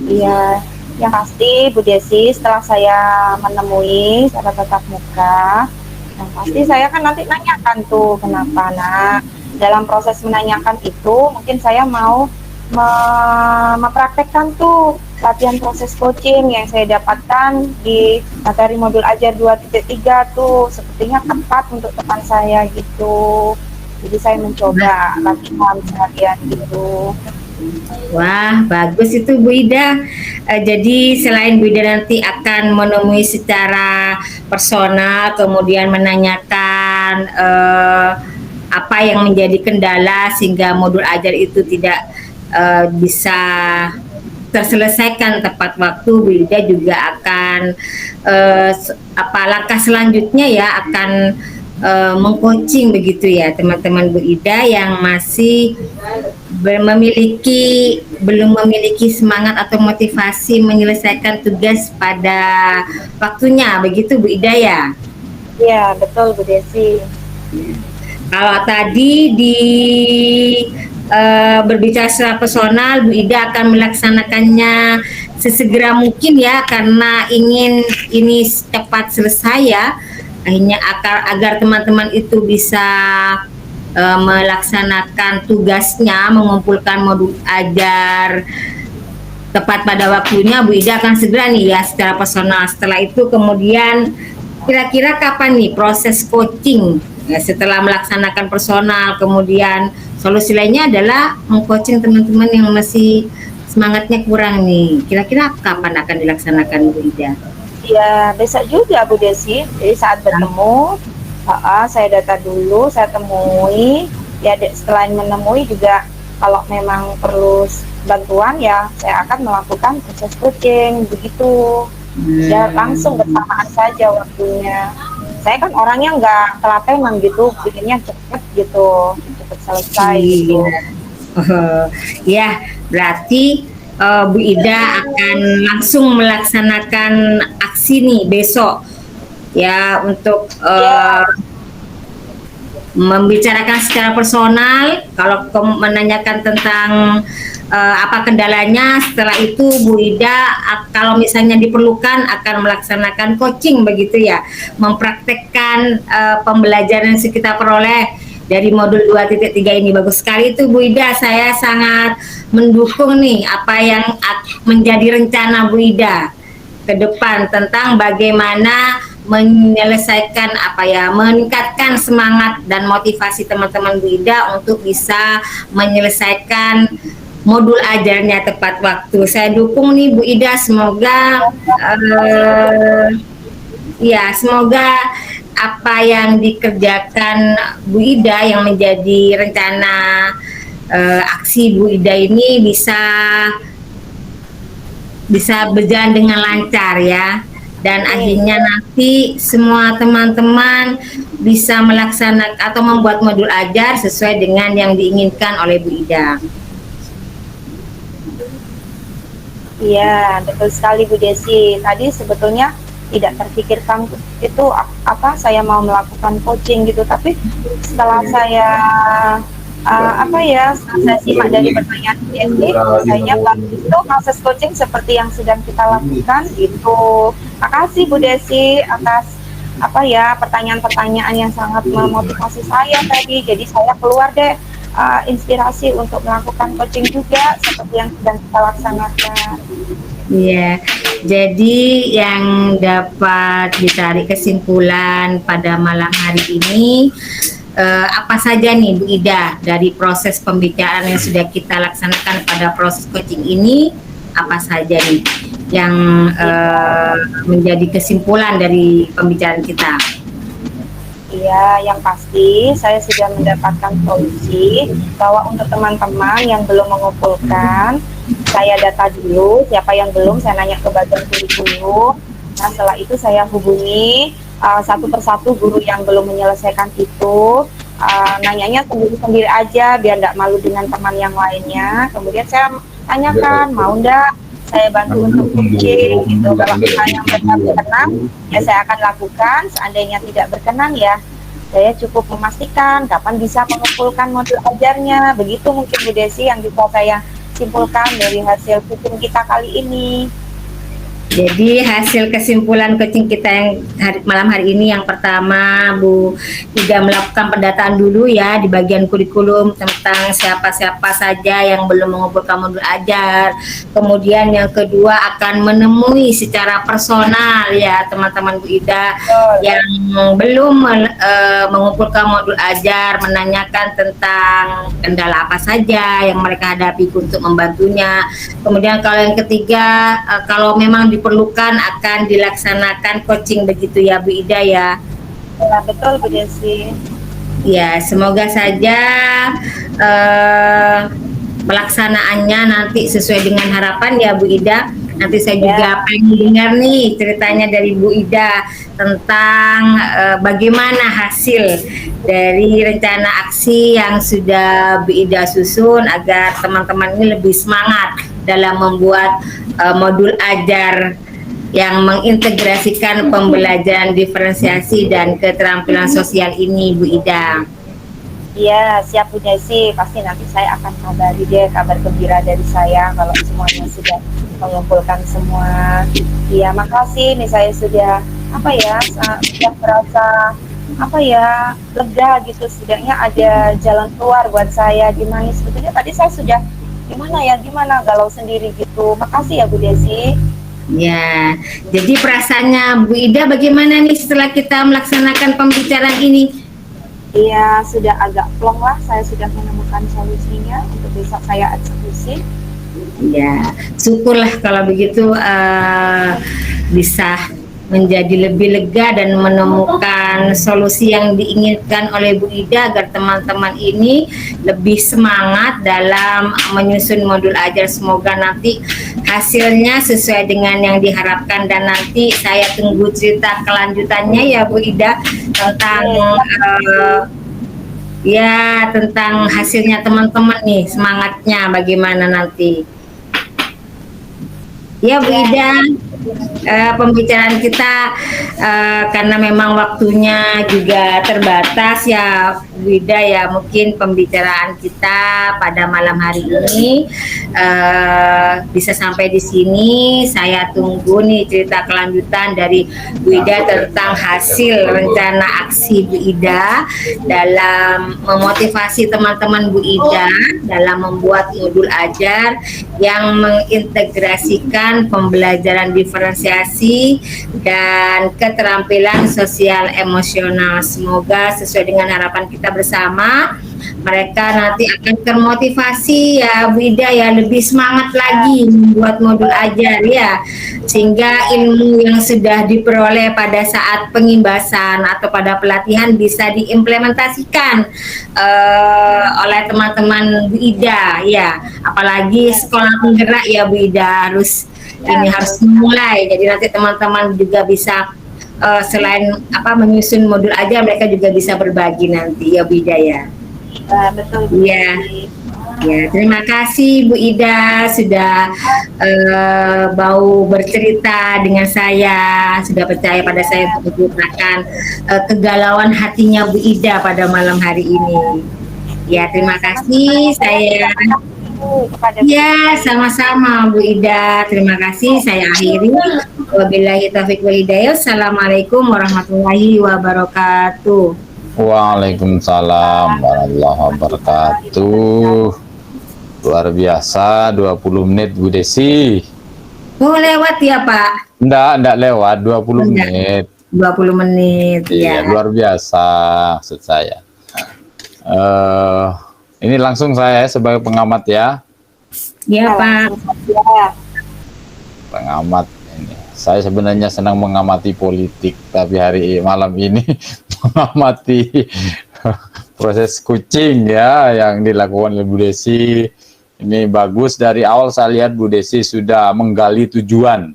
Iya, yang pasti Bu Desi, setelah saya menemui secara tatap muka, yang pasti saya kan nanti nanyakan tuh kenapa. Nah, dalam proses menanyakan itu mungkin saya mau mempraktekkan tuh latihan proses coaching yang saya dapatkan di materi modul ajar 2.3 tuh, sepertinya tepat untuk teman saya gitu. Jadi saya mencoba latihan seharian gitu. Wah, bagus itu Bu Ida. Jadi selain Bu Ida nanti akan menemui secara personal, kemudian menanyakan apa yang menjadi kendala sehingga modul ajar itu tidak bisa terselesaikan tepat waktu, Bu Ida juga akan langkah selanjutnya ya akan mengcoaching begitu ya teman-teman Bu Ida yang masih belum memiliki semangat atau motivasi menyelesaikan tugas pada waktunya, begitu Bu Ida ya. Iya betul Bu Desi. Kalau tadi berbicara secara personal, Bu Ida akan melaksanakannya sesegera mungkin ya karena ingin ini cepat selesai ya, akhirnya agar teman-teman itu bisa melaksanakan tugasnya, mengumpulkan modul ajar tepat pada waktunya. Bu Ida akan segera nih ya secara personal. Setelah itu kemudian kira-kira kapan nih proses coaching setelah melaksanakan personal, kemudian solusi lainnya adalah mengcoaching teman-teman yang masih semangatnya kurang nih. Kira-kira kapan akan dilaksanakan Bu Ida? Ya, besok juga Bu Desi. Jadi saat bertemu, saya data dulu, saya temui. Ya, setelah menemui juga kalau memang perlu bantuan ya saya akan melakukan proses coaching begitu. Ya langsung bersamaan saja waktunya. Saya kan orangnya nggak telatenan gitu, bikinnya cepet gitu, cepet selesai gitu. Ya, berarti Bu Ida akan langsung melaksanakan aksi nih besok ya untuk membicarakan secara personal. Kalau menanyakan tentang apa kendalanya, setelah itu Bu Ida kalau misalnya diperlukan akan melaksanakan coaching begitu ya, mempraktekkan pembelajaran yang kita peroleh dari modul 2.3 ini. Bagus sekali itu Bu Ida, saya sangat mendukung nih apa yang menjadi rencana Bu Ida ke depan tentang bagaimana menyelesaikan meningkatkan semangat dan motivasi teman-teman Bu Ida untuk bisa menyelesaikan modul ajarnya tepat waktu. Saya dukung nih Bu Ida, semoga semoga apa yang dikerjakan Bu Ida yang menjadi rencana aksi Bu Ida ini bisa berjalan dengan lancar ya, dan akhirnya nanti semua teman-teman bisa melaksanakan atau membuat modul ajar sesuai dengan yang diinginkan oleh Bu Ida. Iya, betul sekali Bu Desi. Tadi sebetulnya tidak terpikirkan itu saya mau melakukan coaching gitu, tapi setelah saya setelah saya simak dari pertanyaan Bu Desi, saya itu proses coaching seperti yang sedang kita lakukan itu. Makasih Bu Desi atas pertanyaan-pertanyaan yang sangat memotivasi saya tadi. Jadi saya keluar deh inspirasi untuk melakukan coaching juga seperti yang sedang kita laksanakan. Iya, jadi yang dapat ditarik kesimpulan pada malam hari ini apa saja nih Bu Ida dari proses pembicaraan yang sudah kita laksanakan pada proses coaching ini, apa saja nih yang menjadi kesimpulan dari pembicaraan kita? Iya, yang pasti saya sudah mendapatkan solusi bahwa untuk teman-teman yang belum mengumpulkan, saya data dulu siapa yang belum, saya nanya ke bagian kurikulum. Nah, setelah itu saya hubungi satu persatu guru yang belum menyelesaikan itu, nanyanya sendiri-sendiri aja biar tidak malu dengan teman yang lainnya. Kemudian saya tanyakan, mau enggak saya bantu untuk coaching gitu. Kalau misalnya mereka berkenan, ya saya akan lakukan. Seandainya tidak berkenan, ya saya cukup memastikan kapan bisa mengumpulkan modul ajarnya. Begitu mungkin Bu Desi yang bisa saya simpulkan dari hasil coaching kita kali ini. Jadi hasil kesimpulan coaching kita yang malam hari ini, yang pertama Bu Ida melakukan pendataan dulu ya di bagian kurikulum tentang siapa-siapa saja yang belum mengumpulkan modul ajar. Kemudian yang kedua akan menemui secara personal ya teman-teman Bu Ida yang belum mengumpulkan modul ajar, menanyakan tentang kendala apa saja yang mereka hadapi untuk membantunya. Kemudian kalau yang ketiga, kalau memang diperlukan akan dilaksanakan coaching begitu ya Bu Ida ya. Ya betul Bu Desi. Ya, semoga saja pelaksanaannya nanti sesuai dengan harapan ya Bu Ida. Nanti saya juga pengen dengar nih ceritanya dari Bu Ida tentang bagaimana hasil dari rencana aksi yang sudah Bu Ida susun agar teman-teman ini lebih semangat dalam membuat modul ajar yang mengintegrasikan pembelajaran diferensiasi dan keterampilan sosial ini Bu Ida. Iya, siap Bu Desi. Pasti nanti saya akan kabari deh kabar gembira dari saya kalau semuanya sudah mengumpulkan semua. Iya, makasih nih, saya sudah sudah merasa lega gitu, setidaknya ada jalan keluar buat saya. Gimana sebetulnya tadi saya sudah gimana galau sendiri gitu. Makasih ya Bu Desi. Ya, jadi perasaannya Bu Ida bagaimana nih setelah kita melaksanakan pembicaraan ini? Ya sudah agak plong lah, saya sudah menemukan solusinya untuk besok saya eksekusi. Ya, syukurlah kalau begitu bisa menjadi lebih lega dan menemukan solusi yang diinginkan oleh Bu Ida agar teman-teman ini lebih semangat dalam menyusun modul ajar. Semoga nanti hasilnya sesuai dengan yang diharapkan, dan nanti saya tunggu cerita kelanjutannya ya Bu Ida tentang ya tentang hasilnya teman-teman nih, semangatnya bagaimana nanti. Ya Bu Ida, pembicaraan kita karena memang waktunya juga terbatas ya Bu Ida, ya mungkin pembicaraan kita pada malam hari ini bisa sampai di sini. Saya tunggu nih cerita kelanjutan dari Bu Ida tentang hasil rencana aksi Bu Ida dalam memotivasi teman-teman Bu Ida dalam membuat modul ajar yang mengintegrasikan pembelajaran diferensiasi dan keterampilan sosial emosional. Semoga sesuai dengan harapan kita bersama, mereka nanti akan termotivasi ya Bu Ida ya, lebih semangat lagi membuat modul ajar ya, sehingga ilmu yang sudah diperoleh pada saat pengimbasan atau pada pelatihan bisa diimplementasikan oleh teman-teman Bu Ida ya, apalagi sekolah penggerak ya Bu Ida, harus mulai. Jadi nanti teman-teman juga bisa selain menyusun modul aja, mereka juga bisa berbagi nanti ya Bu Ida ya. Betul Bu. Ya. Ya, terima kasih Bu Ida sudah mau bercerita dengan saya, sudah percaya pada saya untuk menceritakan kegalauan hatinya Bu Ida pada malam hari ini. Ya, terima kasih. Saya ya, sama-sama Bu Ida. Terima kasih. Saya akhiri. Wabillahi taufiq wal hidayah. Assalamualaikum warahmatullahi wabarakatuh. Waalaikumsalam warahmatullahi wabarakatuh. Luar biasa, 20 menit Bu Desi. Oh, lewat ya Pak? Enggak lewat, 20 menit. 20 menit, iya, ya. Luar biasa maksud saya. Ini langsung saya sebagai pengamat ya. Iya Pak. Pengamat ini. Saya sebenarnya senang mengamati politik, tapi malam ini mengamati proses coaching ya yang dilakukan oleh Bu Desi. Ini bagus, dari awal saya lihat Bu Desi sudah menggali tujuan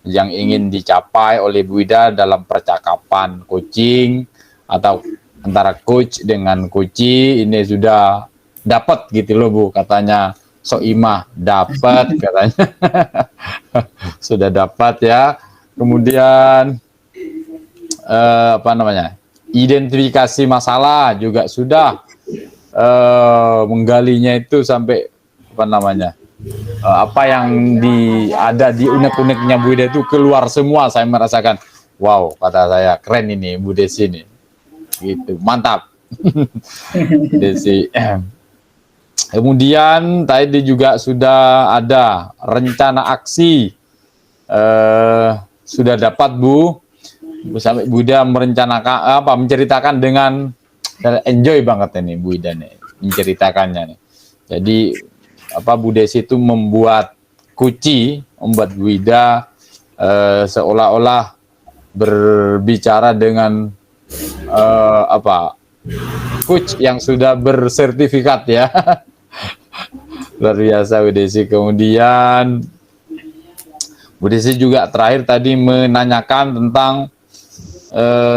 yang ingin dicapai oleh Bu Ida dalam percakapan coaching atau antara coach dengan coachee. Ini sudah dapat gitu loh Bu, katanya Soimah dapat katanya. Sudah dapat ya. Kemudian identifikasi masalah juga sudah, menggalinya itu sampai apa yang ada di unek-uneknya Bu Ida itu keluar semua. Saya merasakan wow, kata saya keren ini Bu Desi ini gitu, mantap. Desi. Kemudian tadi juga sudah ada rencana aksi, sudah dapat Bu sampai Bu Ida merencanakan menceritakan dengan enjoy banget ini Bu Ida nih menceritakannya nih. Jadi Bu Desi itu membuat membuat Bu Ida seolah-olah berbicara dengan coach yang sudah bersertifikat ya. Luar biasa Bu Desi. Kemudian Bu Desi juga terakhir tadi menanyakan tentang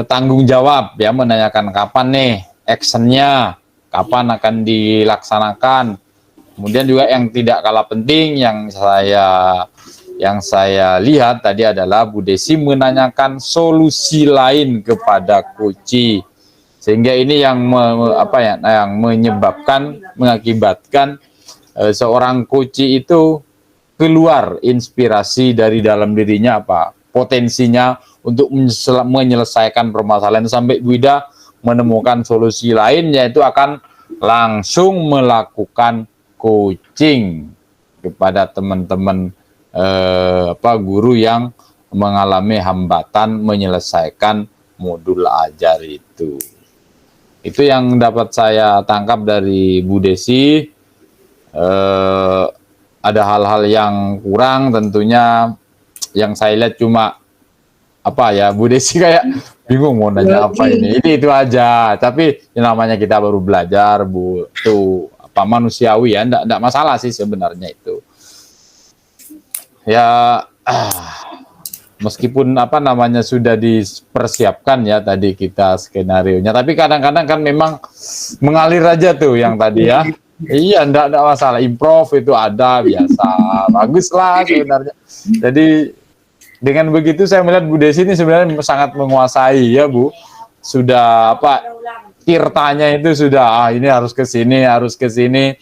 tanggung jawab ya, menanyakan kapan nih actionnya, kapan akan dilaksanakan. Kemudian juga yang tidak kalah penting yang saya lihat tadi adalah Bu Desi menanyakan solusi lain kepada coachee, sehingga ini yang mengakibatkan seorang coachee itu keluar inspirasi dari dalam dirinya, potensinya untuk menyelesaikan permasalahan, sampai Bu Ida menemukan solusi lain, yaitu akan langsung melakukan coaching kepada teman-teman guru yang mengalami hambatan menyelesaikan modul ajar itu. Itu yang dapat saya tangkap dari Bu Desi. Ada hal-hal yang kurang tentunya, yang saya lihat cuma apa ya, Bu Desi kayak bingung mau nanya apa ini itu aja. Tapi yang namanya kita baru belajar, Bu, itu apa manusiawi ya, enggak masalah sih sebenarnya itu. Ya meskipun apa namanya sudah dipersiapkan ya tadi kita skenario-nya, tapi kadang-kadang kan memang mengalir aja tuh yang tadi ya. Iya, enggak masalah, improv itu ada biasa, bagus lah sebenarnya. Jadi dengan begitu saya melihat Bu Desi ini sebenarnya sangat menguasai ya Bu. Sudah apa, tirtanya itu sudah ini harus ke sini, harus ke sini.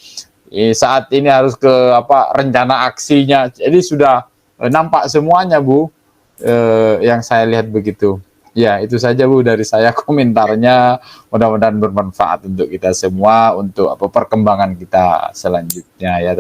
Saat ini harus ke apa, rencana aksinya. Jadi sudah nampak semuanya Bu. Yang saya lihat begitu. Ya, itu saja Bu dari saya komentarnya. Mudah-mudahan bermanfaat untuk kita semua, untuk apa perkembangan kita selanjutnya ya.